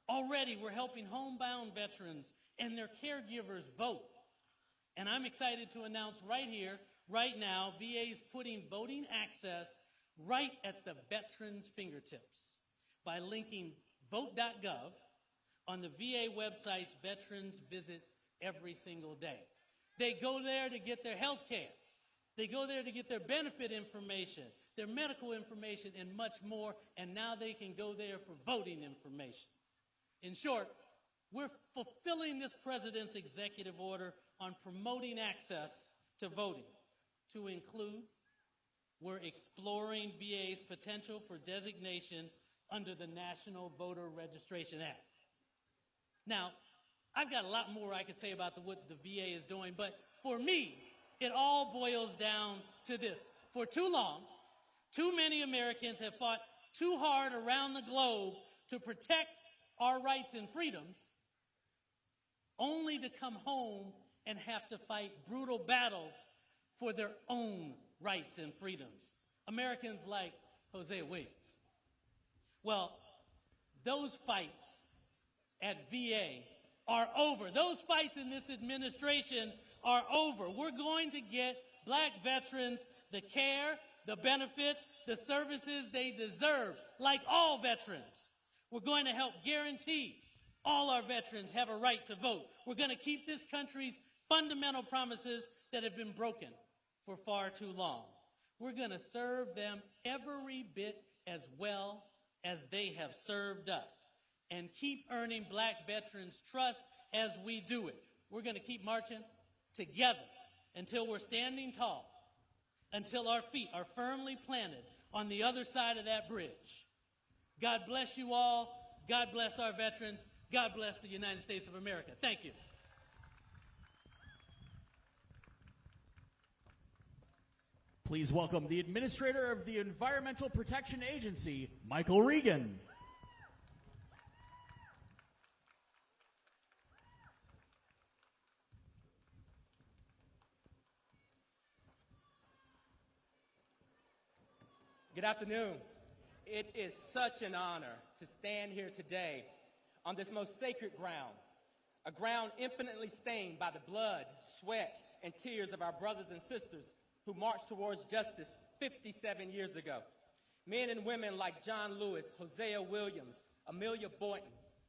Already, we're helping homebound veterans and their caregivers vote. And I'm excited to announce right here, right now, VA's putting voting access right at the veterans' fingertips by linking vote.gov on the VA websites veterans visit every single day. They go there to get their health care. They go there to get their benefit information, their medical information, and much more, and now they can go there for voting information. In short, we're fulfilling this president's executive order on promoting access to voting. To include, we're exploring VA's potential for designation under the National Voter Registration Act. Now, I've got a lot more I could say about what the VA is doing, but for me, it all boils down to this. For too long, too many Americans have fought too hard around the globe to protect our rights and freedoms, only to come home and have to fight brutal battles for their own rights and freedoms. Americans like Hosea Williams. Well, those fights at VA are over. Those fights in this administration are over. We're going to get Black veterans the care, the benefits, the services they deserve, like all veterans. We're going to help guarantee all our veterans have a right to vote. We're going to keep this country's fundamental promises that have been broken for far too long. We're going to serve them every bit as well as they have served us, and keep earning Black veterans' trust as we do it. We're going to keep marching together until we're standing tall, until our feet are firmly planted on the other side of that bridge. God bless you all. God bless our veterans. God bless the United States of America. Thank you. Please welcome the Administrator of the Environmental Protection Agency, Michael Regan. Good afternoon. It is such an honor to stand here today on this most sacred ground, a ground infinitely stained by the blood, sweat, and tears of our brothers and sisters who marched towards justice 57 years ago. Men and women like John Lewis, Hosea Williams, Amelia Boynton,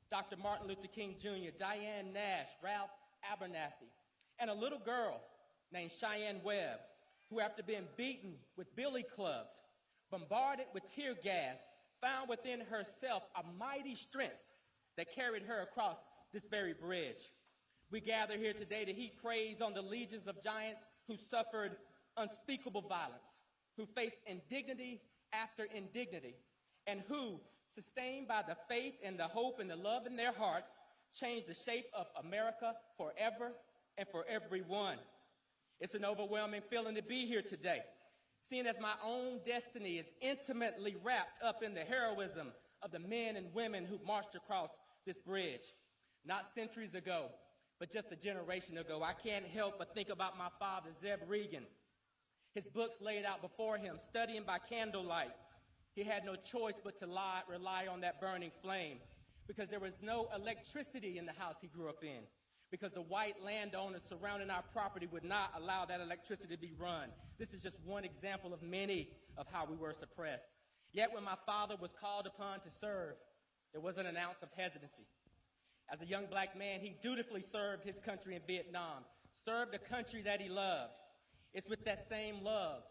Dr. Martin Luther King Jr., Diane Nash, Ralph Abernathy, and a little girl named Cheyenne Webb, who after being beaten with billy clubs, bombarded with tear gas, found within herself a mighty strength that carried her across this very bridge. We gather here today to heap praise on the legions of giants who suffered unspeakable violence, who faced indignity after indignity, and who, sustained by the faith and the hope and the love in their hearts, changed the shape of America forever and for everyone. It's an overwhelming feeling to be here today, seeing as my own destiny is intimately wrapped up in the heroism of the men and women who marched across this bridge, not centuries ago, but just a generation ago. I can't help but think about my father, Zeb Regan. His books laid out before him, studying by candlelight. He had no choice but to rely on that burning flame because there was no electricity in the house he grew up in, because the white landowners surrounding our property would not allow that electricity to be run. This is just one example of many of how we were suppressed. Yet when my father was called upon to serve, there wasn't an ounce of hesitancy. As a young black man, he dutifully served his country in Vietnam, served a country that he loved. It's with that same love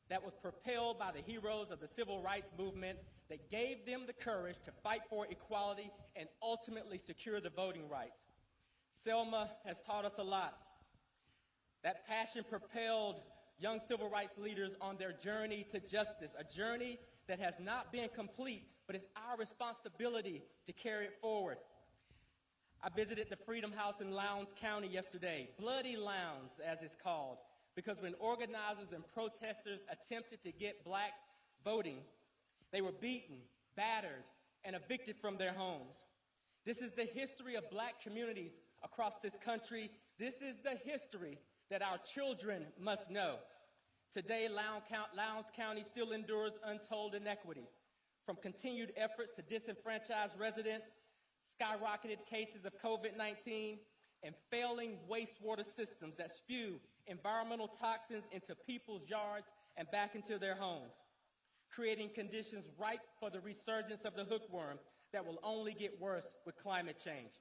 that was propelled by the heroes of the civil rights movement that gave them the courage to fight for equality and ultimately secure the voting rights. Selma has taught us a lot. That passion propelled young civil rights leaders on their journey to justice, a journey that has not been complete, but it's our responsibility to carry it forward. I visited the Freedom House in Lowndes County yesterday, Bloody Lowndes as it's called, because when organizers and protesters attempted to get blacks voting, they were beaten, battered, and evicted from their homes. This is the history of black communities across this country. This is the history that our children must know. Today, Lowndes County still endures untold inequities, from continued efforts to disenfranchise residents, skyrocketed cases of COVID-19, and failing wastewater systems that spew environmental toxins into people's yards and back into their homes, creating conditions ripe for the resurgence of the hookworm that will only get worse with climate change.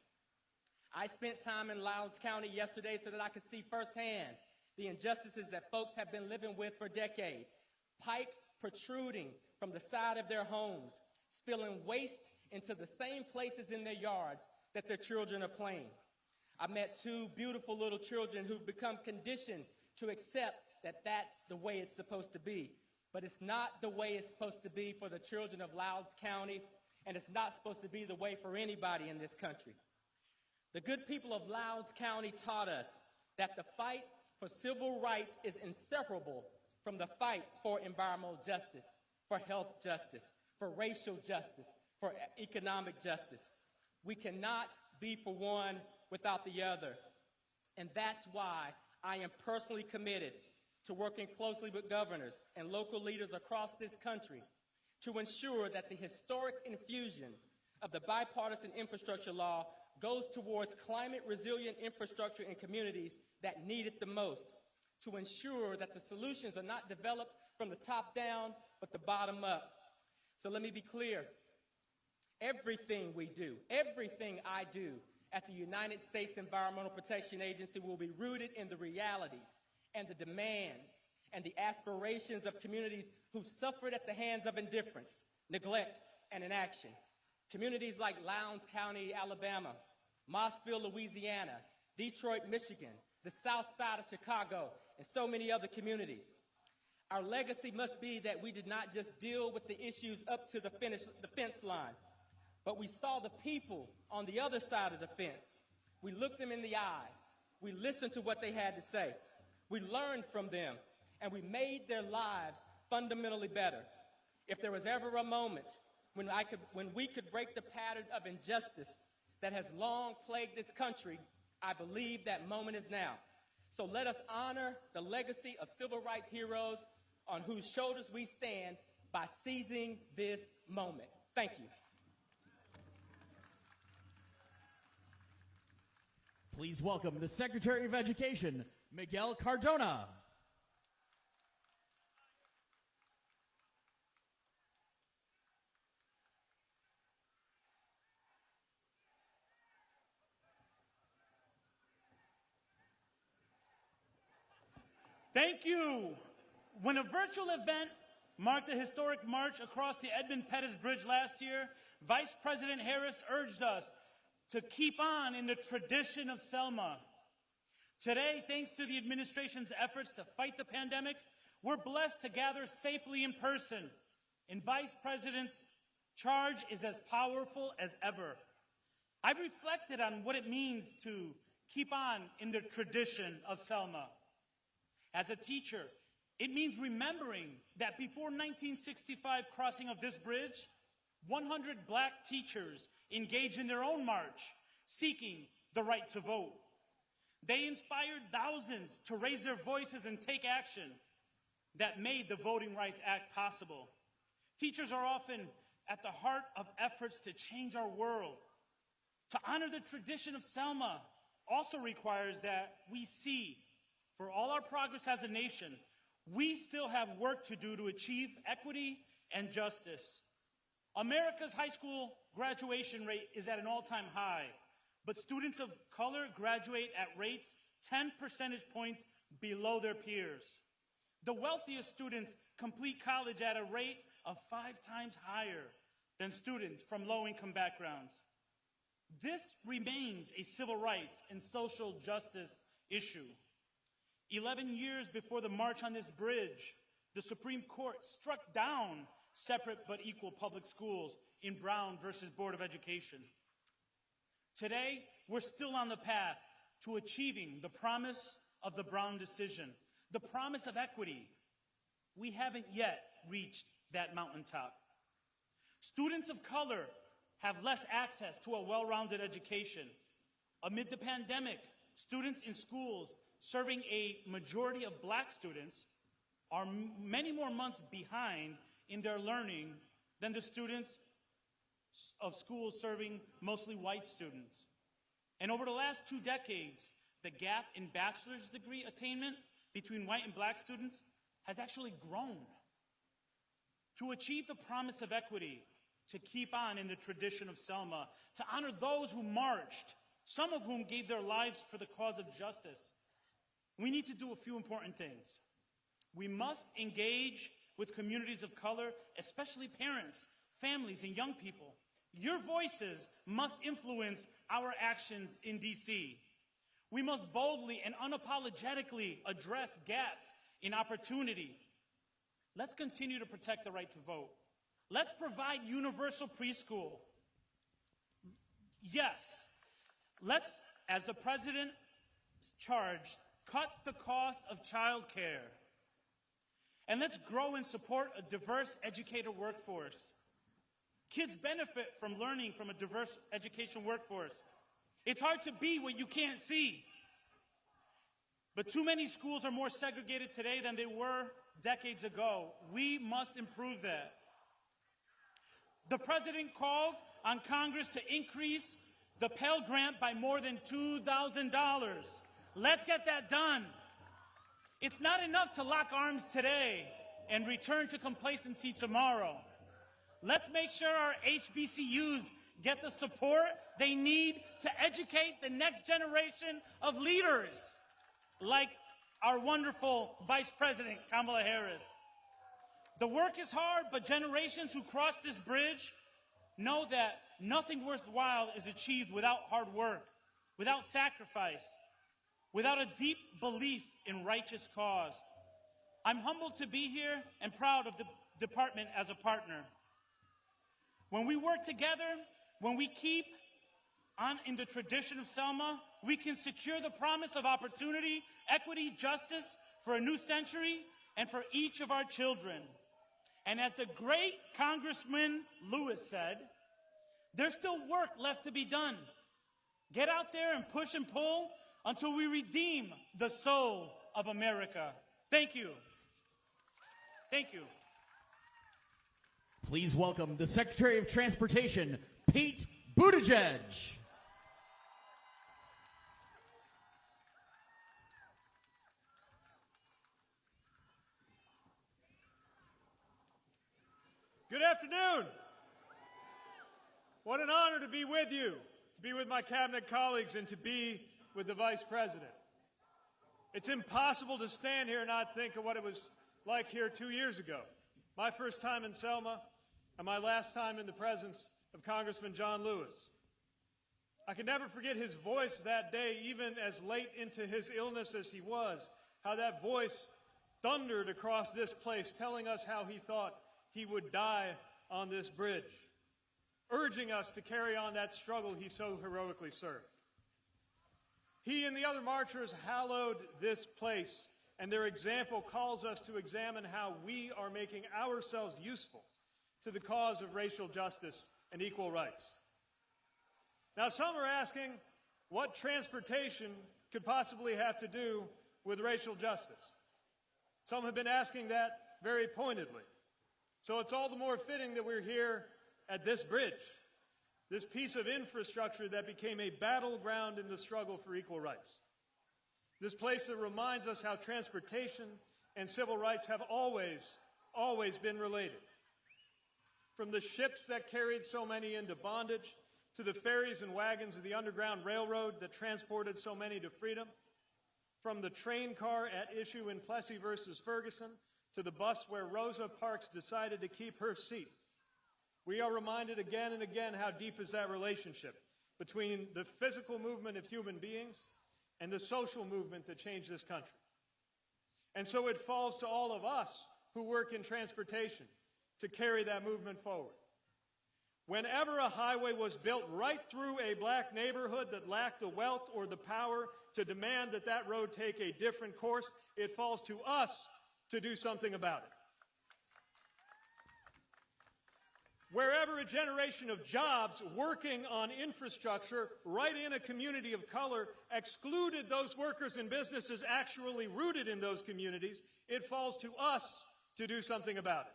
I spent time in Lowndes County yesterday so that I could see firsthand the injustices that folks have been living with for decades. Pipes protruding from the side of their homes, spilling waste into the same places in their yards that their children are playing. I met two beautiful little children who've become conditioned to accept that that's the way it's supposed to be. But it's not the way it's supposed to be for the children of Lowndes County, and it's not supposed to be the way for anybody in this country. The good people of Lowndes County taught us that the fight for civil rights is inseparable from the fight for environmental justice, for health justice, for racial justice, for economic justice. We cannot be for one without the other. And that's why I am personally committed to working closely with governors and local leaders across this country to ensure that the historic infusion of the bipartisan infrastructure law goes towards climate-resilient infrastructure in communities that need it the most, to ensure that the solutions are not developed from the top down, but the bottom up. So let me be clear. Everything we do, everything I do at the United States Environmental Protection Agency will be rooted in the realities and the demands and the aspirations of communities who suffered at the hands of indifference, neglect, and inaction. Communities like Lowndes County, Alabama, Mossville, Louisiana, Detroit, Michigan, the South Side of Chicago, and so many other communities. Our legacy must be that we did not just deal with the issues up to the fence line, but we saw the people on the other side of the fence. We looked them in the eyes. We listened to what they had to say. We learned from them, and we made their lives fundamentally better. If there was ever a moment when we could break the pattern of injustice that has long plagued this country, I believe that moment is now. So let us honor the legacy of civil rights heroes on whose shoulders we stand by seizing this moment. Thank you. Please welcome the Secretary of Education, Miguel Cardona. Thank you. When a virtual event marked the historic march across the Edmund Pettus Bridge last year, Vice President Harris urged us to keep on in the tradition of Selma. Today, thanks to the administration's efforts to fight the pandemic, we're blessed to gather safely in person, and Vice President's charge is as powerful as ever. I've reflected on what it means to keep on in the tradition of Selma. As a teacher, It means remembering that before 1965 crossing of this bridge, 100 black teachers engaged in their own march, seeking the right to vote. They inspired thousands to raise their voices and take action that made the Voting Rights Act possible. Teachers are often at the heart of efforts to change our world. To honor the tradition of Selma also requires that we see, for all our progress as a nation, we still have work to do to achieve equity and justice. America's high school graduation rate is at an all-time high, but students of color graduate at rates 10 percentage points below their peers. The wealthiest students complete college at a rate of 5 times higher than students from low-income backgrounds. This remains a civil rights and social justice issue. 11 years before the march on this bridge, the Supreme Court struck down separate but equal public schools in Brown versus Board of Education. Today, we're still on the path to achieving the promise of the Brown decision, the promise of equity. We haven't yet reached that mountaintop. Students of color have less access to a well-rounded education. Amid the pandemic, students in schools serving a majority of black students are many more months behind in their learning than the students of schools serving mostly white students. And over the last 2 decades, the gap in bachelor's degree attainment between white and black students has actually grown. To achieve the promise of equity, to keep on in the tradition of Selma, to honor those who marched, some of whom gave their lives for the cause of justice, we need to do a few important things. We must engage with communities of color, especially parents, families, and young people. Your voices must influence our actions in D.C. We must boldly and unapologetically address gaps in opportunity. Let's continue to protect the right to vote. Let's provide universal preschool. Yes, let's, as the president charged, cut the cost of childcare. And let's grow and support a diverse educator workforce. Kids benefit from learning from a diverse education workforce. It's hard to be what you can't see. But too many schools are more segregated today than they were decades ago. We must improve that. The president called on Congress to increase the Pell Grant by more than $2,000. Let's get that done. It's not enough to lock arms today and return to complacency tomorrow. Let's make sure our HBCUs get the support they need to educate the next generation of leaders, like our wonderful Vice President, Kamala Harris. The work is hard, but generations who cross this bridge know that nothing worthwhile is achieved without hard work, without sacrifice, without a deep belief in righteous cause. I'm humbled to be here and proud of the department as a partner. When we work together, when we keep on in the tradition of Selma, we can secure the promise of opportunity, equity, justice for a new century and for each of our children. And as the great Congressman Lewis said, there's still work left to be done. Get out there and push and pull until we redeem the soul of America. Thank you. Thank you. Please welcome the Secretary of Transportation, Pete Buttigieg. Good afternoon. What an honor to be with you, to be with my cabinet colleagues, and to be with the Vice President. It's impossible to stand here and not think of what it was like here 2 years ago. My first time in Selma and my last time in the presence of Congressman John Lewis. I can never forget his voice that day, even as late into his illness as he was, how that voice thundered across this place, telling us how he thought he would die on this bridge, urging us to carry on that struggle he so heroically served. He and the other marchers hallowed this place and their example calls us to examine how we are making ourselves useful to the cause of racial justice and equal rights. Now, some are asking what transportation could possibly have to do with racial justice. Some have been asking that very pointedly. So it's all the more fitting that we're here at this bridge, this piece of infrastructure that became a battleground in the struggle for equal rights. This place that reminds us how transportation and civil rights have always been related. From the ships that carried so many into bondage, to the ferries and wagons of the Underground Railroad that transported so many to freedom, from the train car at issue in Plessy versus Ferguson, to the bus where Rosa Parks decided to keep her seat. We are reminded again and again how deep is that relationship between the physical movement of human beings and the social movement that changed this country. And so it falls to all of us who work in transportation to carry that movement forward. Whenever a highway was built right through a black neighborhood that lacked the wealth or the power to demand that that road take a different course, it falls to us to do something about it. Wherever a generation of jobs working on infrastructure right in a community of color excluded those workers and businesses actually rooted in those communities, it falls to us to do something about it.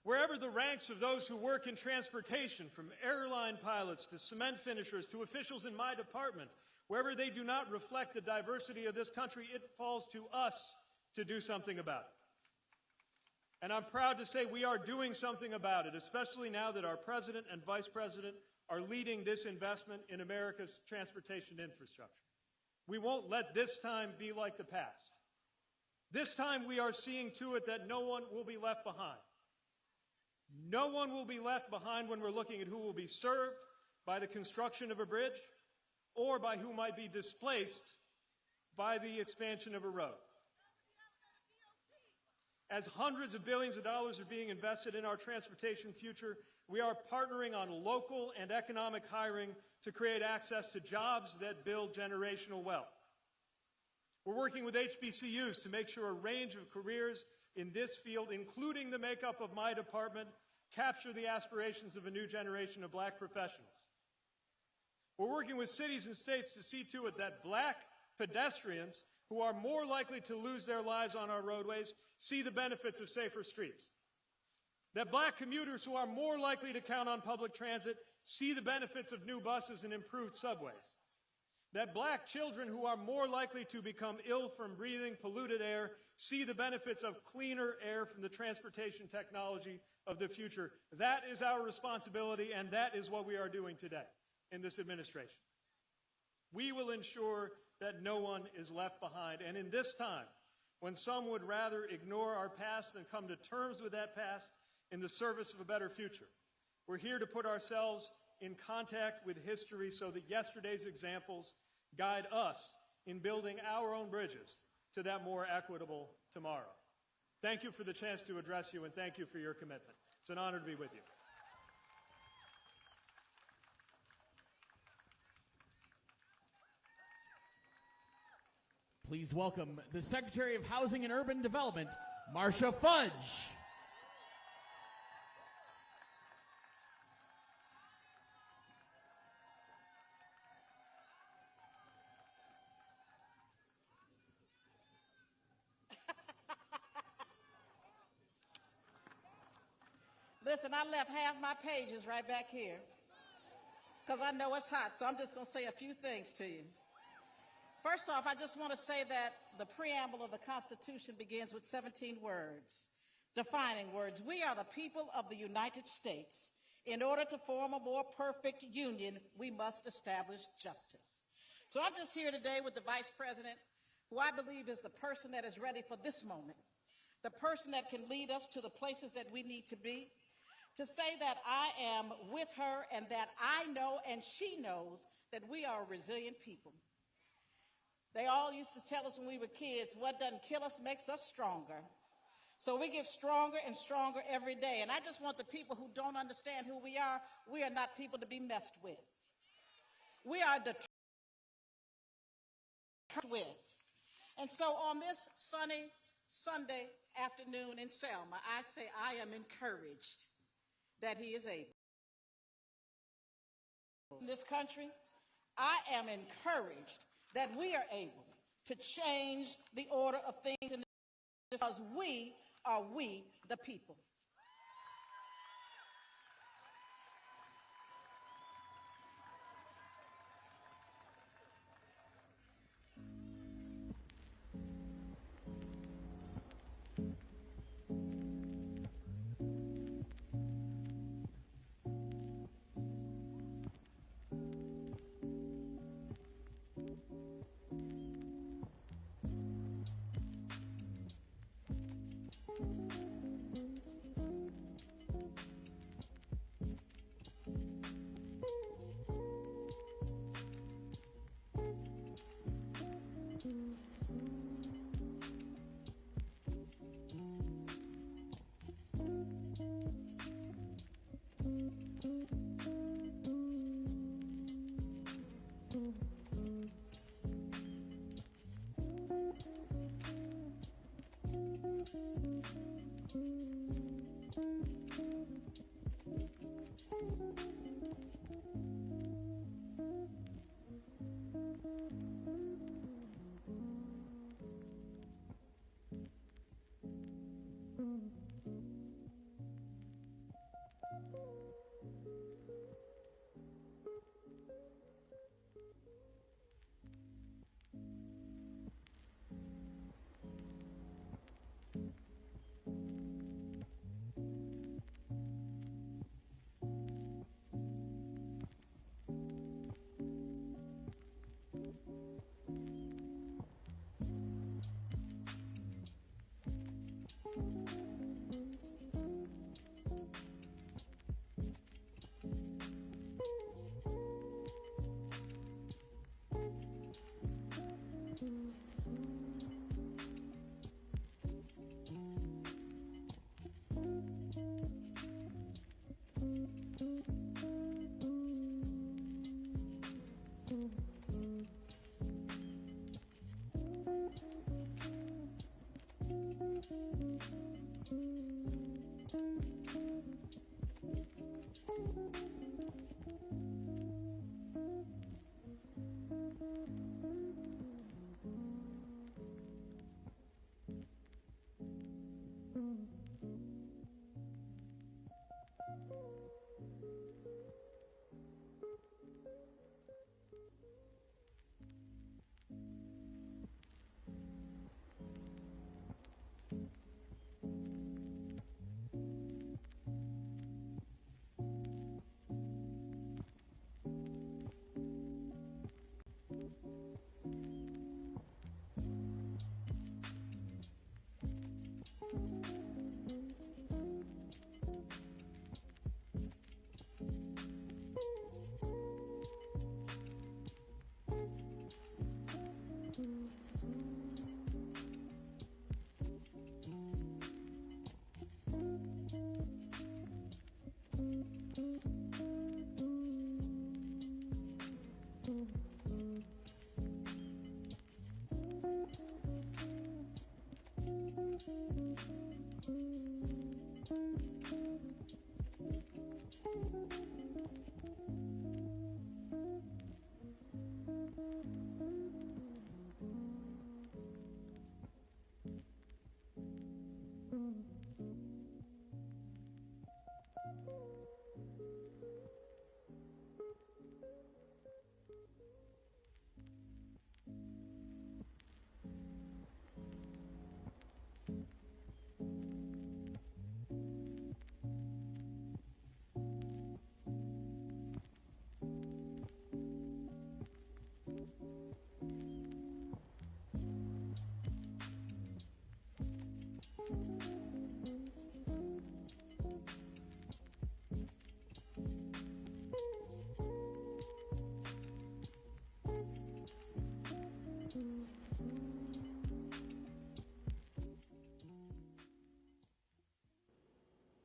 Wherever the ranks of those who work in transportation, from airline pilots to cement finishers to officials in my department, wherever they do not reflect the diversity of this country, it falls to us to do something about it. And I'm proud to say we are doing something about it, especially now that our president and vice president are leading this investment in America's transportation infrastructure. We won't let this time be like the past. This time we are seeing to it that no one will be left behind. No one will be left behind when we're looking at who will be served by the construction of a bridge or by who might be displaced by the expansion of a road. As hundreds of billions of dollars are being invested in our transportation future, we are partnering on local and economic hiring to create access to jobs that build generational wealth. We're working with HBCUs to make sure a range of careers in this field, including the makeup of my department, capture the aspirations of a new generation of black professionals. We're working with cities and states to see to it that black pedestrians who are more likely to lose their lives on our roadways see the benefits of safer streets. That black commuters who are more likely to count on public transit see the benefits of new buses and improved subways. That black children who are more likely to become ill from breathing polluted air see the benefits of cleaner air from the transportation technology of the future. That is our responsibility, and that is what we are doing today in this administration. We will ensure that no one is left behind. And in this time, when some would rather ignore our past than come to terms with that past in the service of a better future, we're here to put ourselves in contact with history so that yesterday's examples guide us in building our own bridges to that more equitable tomorrow. Thank you for the chance to address you, and thank you for your commitment. It's an honor to be with you. Please welcome the Secretary of Housing and Urban Development, Marcia Fudge. Listen, I left half my pages right back here because I know it's hot, so I'm just going to say a few things to you. First off, I just want to say that the preamble of the Constitution begins with 17 words, defining words. We are the people of the United States. In order to form a more perfect union, we must establish justice. So I'm just here today with the Vice President, who I believe is the person that is ready for this moment, the person that can lead us to the places that we need to be, to say that I am with her and that I know and she knows that we are a resilient people. They all used to tell us when we were kids, what doesn't kill us makes us stronger. So we get stronger and stronger every day. And I just want the people who don't understand who we are not people to be messed with. We are determined with. And so on this sunny Sunday afternoon in Selma, I say I am encouraged that he is able. In this country, I am encouraged that we are able to change the order of things in this, because we are we the people.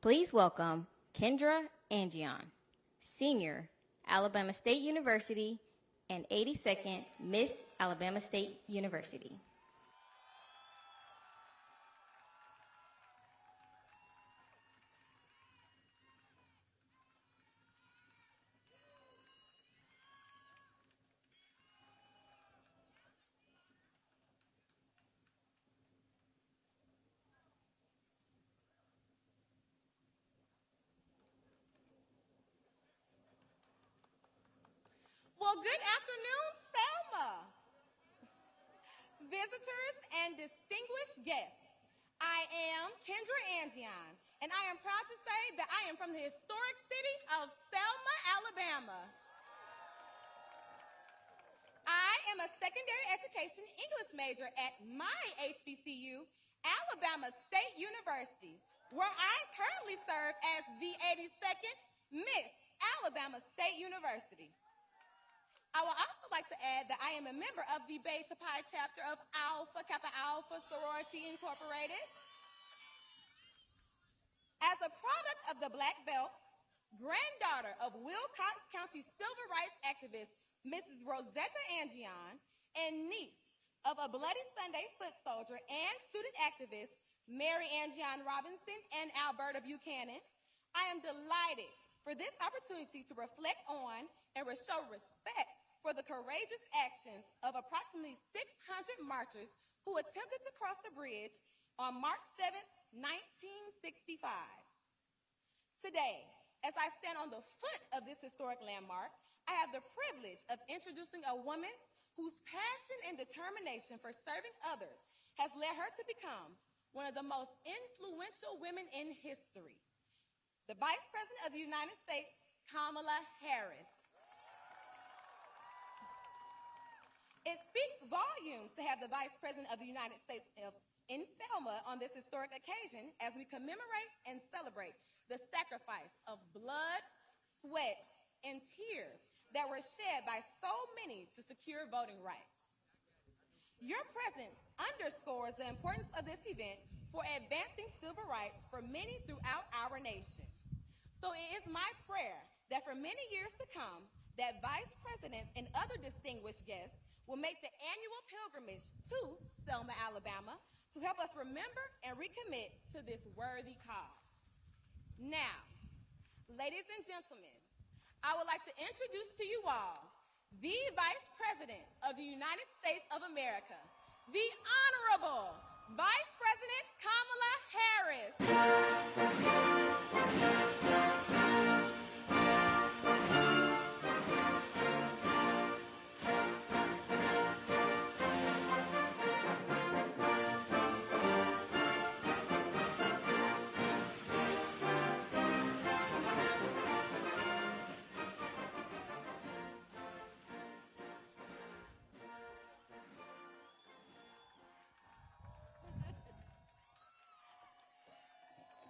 Please welcome Kendra Angion, Senior, Alabama State University, and 82nd Miss Alabama State University. Well, good afternoon, Selma. Visitors and distinguished guests, I am Kendra Angion, and I am proud to say that I am from the historic city of Selma, Alabama. I am a secondary education English major at my HBCU, Alabama State University, where I currently serve as the 82nd Miss Alabama State University. I would also like to add that I am a member of the Beta Pi chapter of Alpha Kappa Alpha Sorority Incorporated. As a product of the Black Belt, granddaughter of Wilcox County civil rights activist Mrs. Rosetta Angion, and niece of a Bloody Sunday foot soldier and student activist Mary Angion Robinson and Alberta Buchanan, I am delighted for this opportunity to reflect on and show respect for the courageous actions of approximately 600 marchers who attempted to cross the bridge on March 7, 1965. Today, as I stand on the foot of this historic landmark, I have the privilege of introducing a woman whose passion and determination for serving others has led her to become one of the most influential women in history, the Vice President of the United States, Kamala Harris. It speaks volumes to have the Vice President of the United States in Selma on this historic occasion as we commemorate and celebrate the sacrifice of blood, sweat, and tears that were shed by so many to secure voting rights. Your presence underscores the importance of this event for advancing civil rights for many throughout our nation. So it is my prayer that for many years to come, that Vice Presidents and other distinguished guests will make the annual pilgrimage to Selma, Alabama, to help us remember and recommit to this worthy cause. Now, ladies and gentlemen, I would like to introduce to you all the Vice President of the United States of America, the Honorable Vice President Kamala Harris.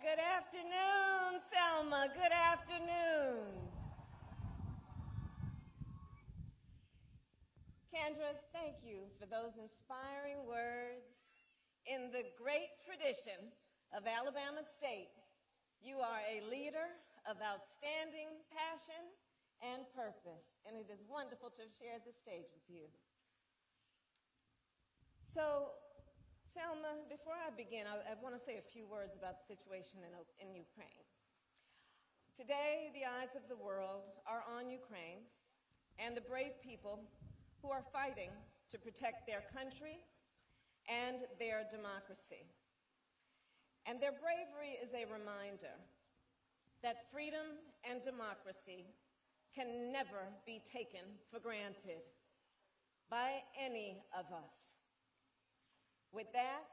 Good afternoon, Selma. Good afternoon. Kendra, thank you for those inspiring words. In the great tradition of Alabama State, you are a leader of outstanding passion and purpose, and it is wonderful to have shared the stage with you. So, Selma, before I begin, I want to say a few words about the situation in Ukraine. Today, the eyes of the world are on Ukraine and the brave people who are fighting to protect their country and their democracy. And their bravery is a reminder that freedom and democracy can never be taken for granted by any of us. With that,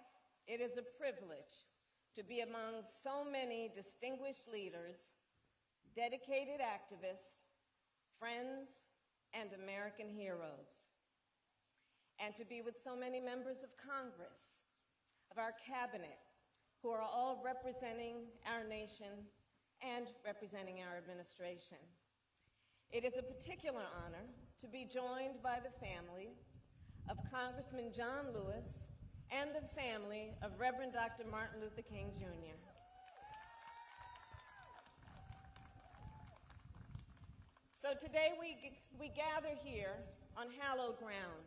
it is a privilege to be among so many distinguished leaders, dedicated activists, friends, and American heroes, and to be with so many members of Congress, of our cabinet, who are all representing our nation and representing our administration. It is a particular honor to be joined by the family of Congressman John Lewis and the family of Reverend Dr. Martin Luther King, Jr. So today we gather here on hallowed ground.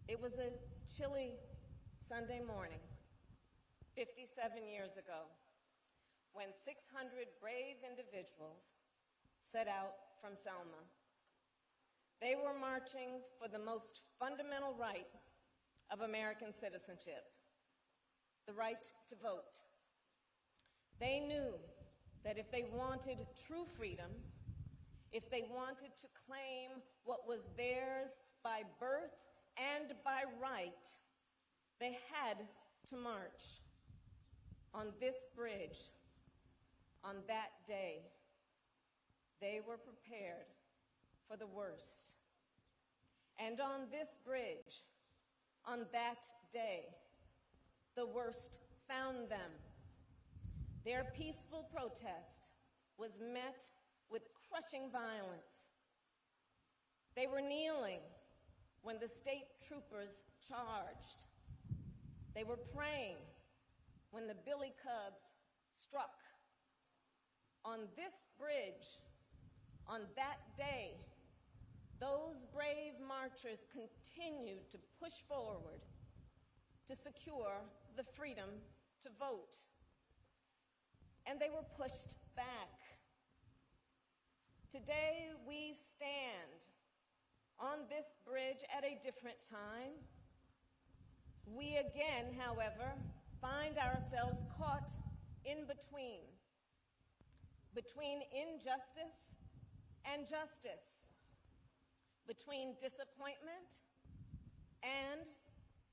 It was a chilly Sunday morning, 57 years ago, when 600 brave individuals set out from Selma. They were marching for the most fundamental right of American citizenship, the right to vote. They knew that if they wanted true freedom, if they wanted to claim what was theirs by birth and by right, they had to march on this bridge on that day. They were prepared for the worst. And on this bridge, on that day, the worst found them. Their peaceful protest was met with crushing violence. They were kneeling when the state troopers charged. They were praying when the billy clubs struck. On this bridge, on that day, those brave marchers continued to push forward to secure the freedom to vote. And they were pushed back. Today we stand on this bridge at a different time. We again, however, find ourselves caught in between injustice and justice, between disappointment and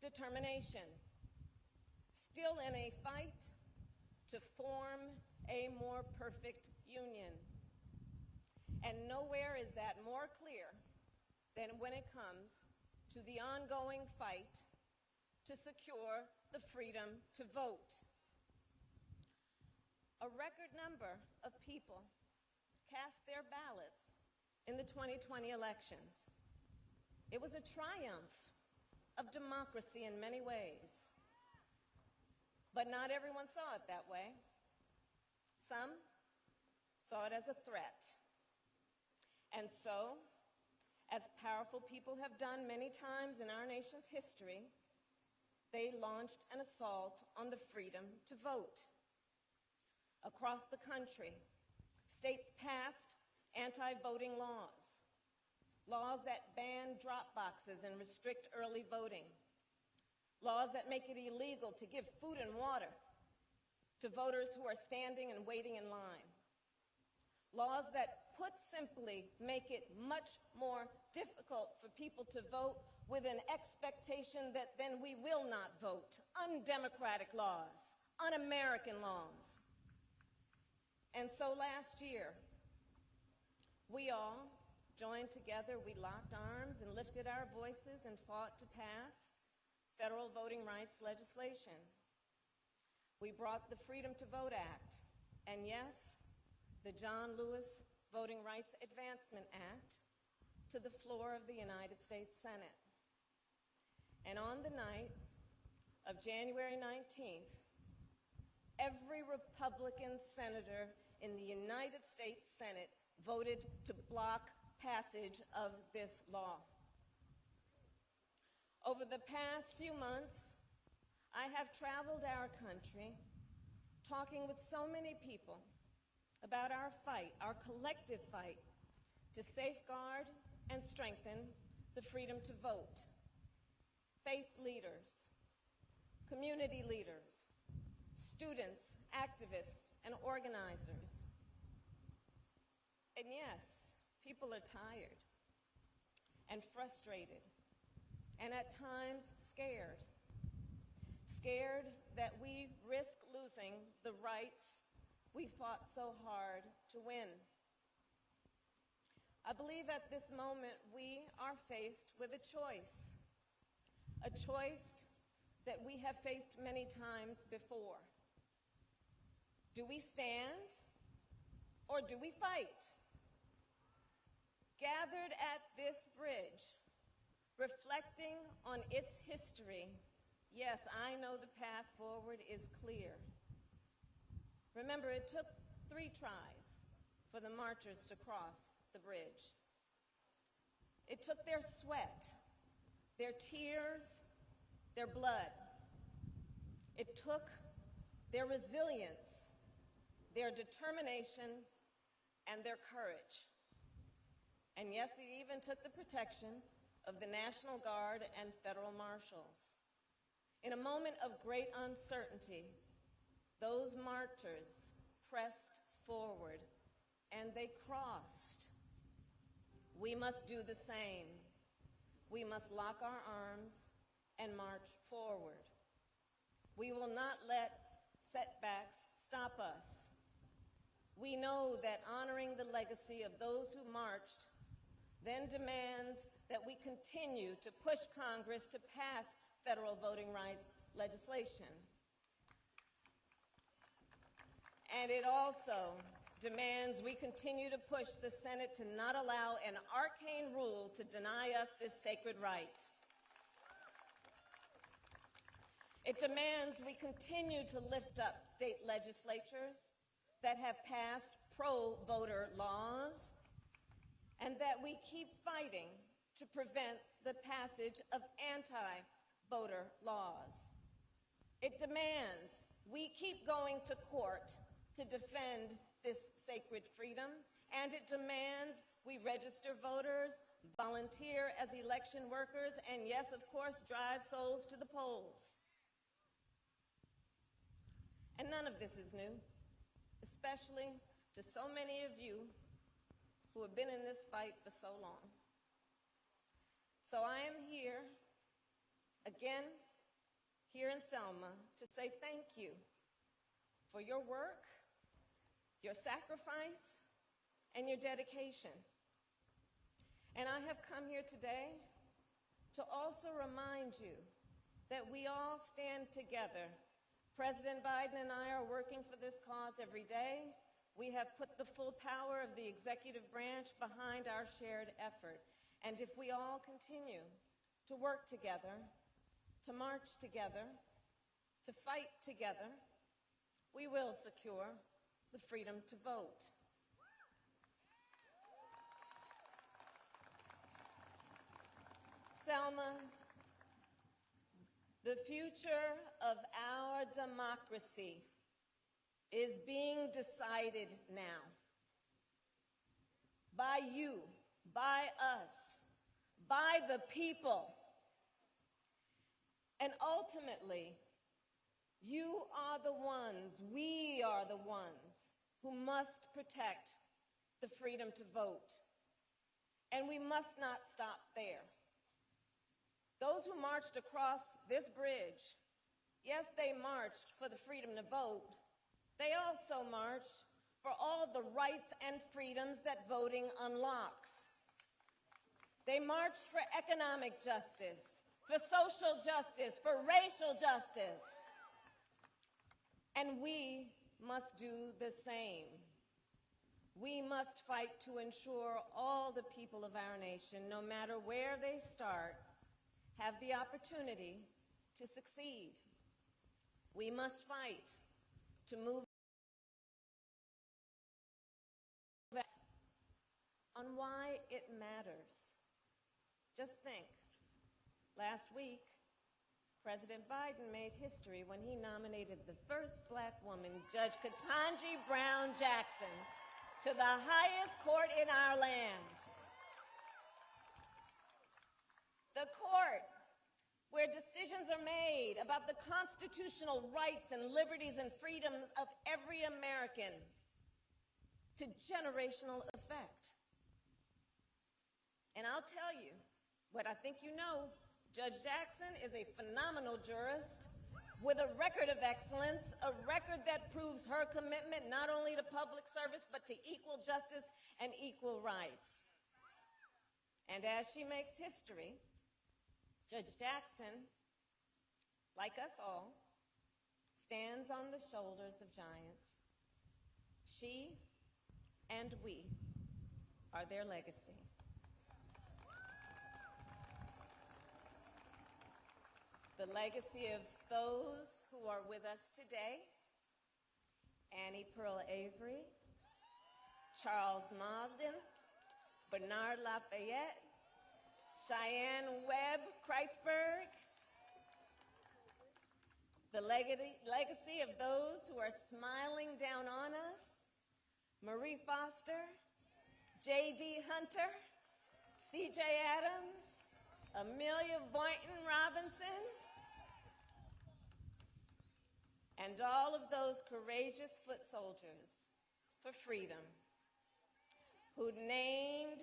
determination, still in a fight to form a more perfect union. And nowhere is that more clear than when it comes to the ongoing fight to secure the freedom to vote. A record number of people cast their ballots in the 2020 elections. It was a triumph of democracy in many ways. But not everyone saw it that way. Some saw it as a threat. And so, as powerful people have done many times in our nation's history, they launched an assault on the freedom to vote. Across the country, states passed anti-voting laws, laws that ban drop boxes and restrict early voting, laws that make it illegal to give food and water to voters who are standing and waiting in line, laws that, put simply, make it much more difficult for people to vote with an expectation that then we will not vote, undemocratic laws, un-American laws. And so last year, we all joined together, we locked arms and lifted our voices and fought to pass federal voting rights legislation. We brought the Freedom to Vote Act, and yes, the John Lewis Voting Rights Advancement Act, to the floor of the United States Senate. And on the night of January 19th, every Republican senator in the United States Senate voted to block passage of this law. Over the past few months, I have traveled our country talking with so many people about our fight, our collective fight, to safeguard and strengthen the freedom to vote. Faith leaders, community leaders, students, activists, and organizers. And yes, people are tired and frustrated, and at times scared. Scared that we risk losing the rights we fought so hard to win. I believe at this moment we are faced with a choice that we have faced many times before. Do we stand or do we fight? Gathered at this bridge, reflecting on its history, yes, I know the path forward is clear. Remember, it took 3 tries for the marchers to cross the bridge. It took their sweat, their tears, their blood. It took their resilience, their determination, and their courage. And yes, it even took the protection of the National Guard and federal marshals. In a moment of great uncertainty, those marchers pressed forward and they crossed. We must do the same. We must lock our arms and march forward. We will not let setbacks stop us. We know that honoring the legacy of those who marched then demands that we continue to push Congress to pass federal voting rights legislation. And it also demands we continue to push the Senate to not allow an arcane rule to deny us this sacred right. It demands we continue to lift up state legislatures that have passed pro-voter laws and that we keep fighting to prevent the passage of anti-voter laws. It demands we keep going to court to defend this sacred freedom, and it demands we register voters, volunteer as election workers, and yes, of course, drive souls to the polls. And none of this is new, especially to so many of you who have been in this fight for so long. So I am here, again, here in Selma, to say thank you for your work, your sacrifice, and your dedication. And I have come here today to also remind you that we all stand together. President Biden and I are working for this cause every day. We have put the full power of the executive branch behind our shared effort. And if we all continue to work together, to march together, to fight together, we will secure the freedom to vote. Selma, the future of our democracy is being decided now by you, by us, by the people. And ultimately, you are the ones, we are the ones who must protect the freedom to vote. And we must not stop there. Those who marched across this bridge, yes, they marched for the freedom to vote. They also marched for all the rights and freedoms that voting unlocks. They marched for economic justice, for social justice, for racial justice. And we must do the same. We must fight to ensure all the people of our nation, no matter where they start, have the opportunity to succeed. We must fight to move on why it matters. Just think, last week, President Biden made history when he nominated the first black woman, Judge Ketanji Brown Jackson, to the highest court in our land. The court where decisions are made about the constitutional rights and liberties and freedoms of every American to generational effect. And I'll tell you what I think you know. Judge Jackson is a phenomenal jurist with a record of excellence, a record that proves her commitment not only to public service, but to equal justice and equal rights. And as she makes history, Judge Jackson, like us all, stands on the shoulders of giants. She and we are their legacy. The legacy of those who are with us today: Annie Pearl Avery, Charles Mogden, Bernard Lafayette, Cheyenne Webb Kreisberg, the legacy of those who are smiling down on us, Marie Foster, J.D. Hunter, C.J. Adams, Amelia Boynton Robinson, and all of those courageous foot soldiers for freedom who named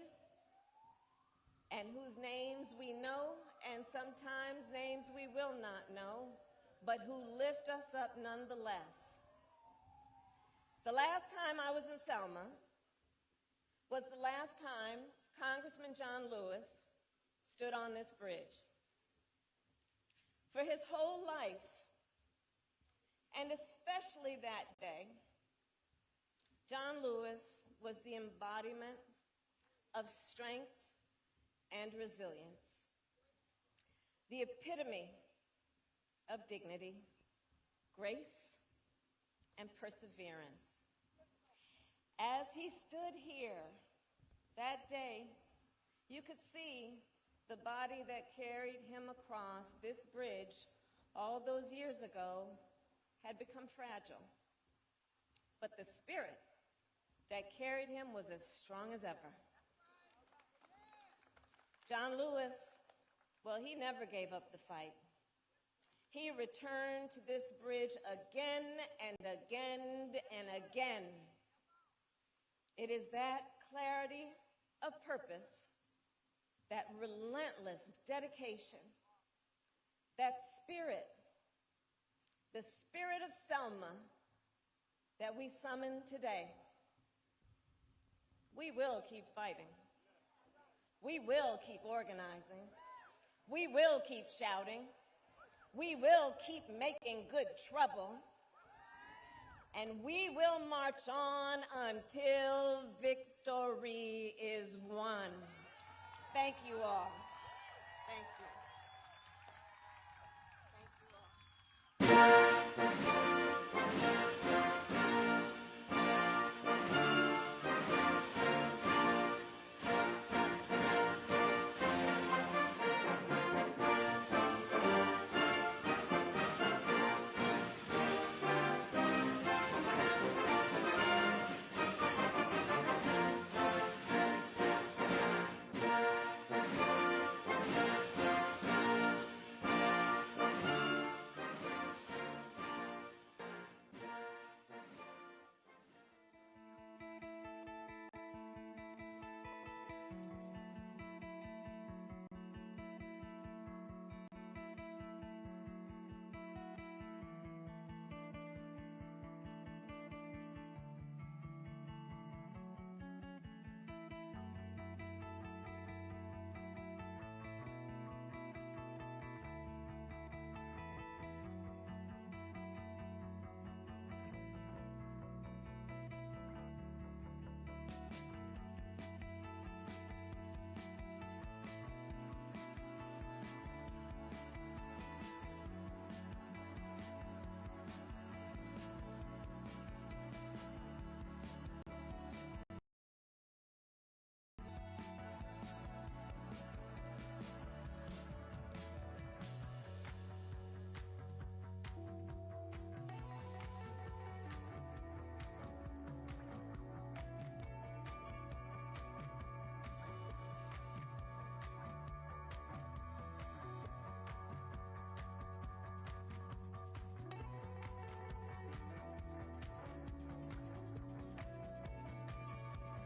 and whose names we know and sometimes names we will not know, but who lift us up nonetheless. The last time I was in Selma was the last time Congressman John Lewis stood on this bridge. For his whole life, and especially that day, John Lewis was the embodiment of strength and resilience, the epitome of dignity, grace, and perseverance. As he stood here that day, you could see the body that carried him across this bridge all those years ago had become fragile. But the spirit that carried him was as strong as ever. John Lewis, well, he never gave up the fight. He returned to this bridge again and again and again. It is that clarity of purpose, that relentless dedication, that spirit, the spirit of Selma that we summon today. We will keep fighting. We will keep organizing. We will keep shouting. We will keep making good trouble. And we will march on until victory is won. Thank you all. Thank you.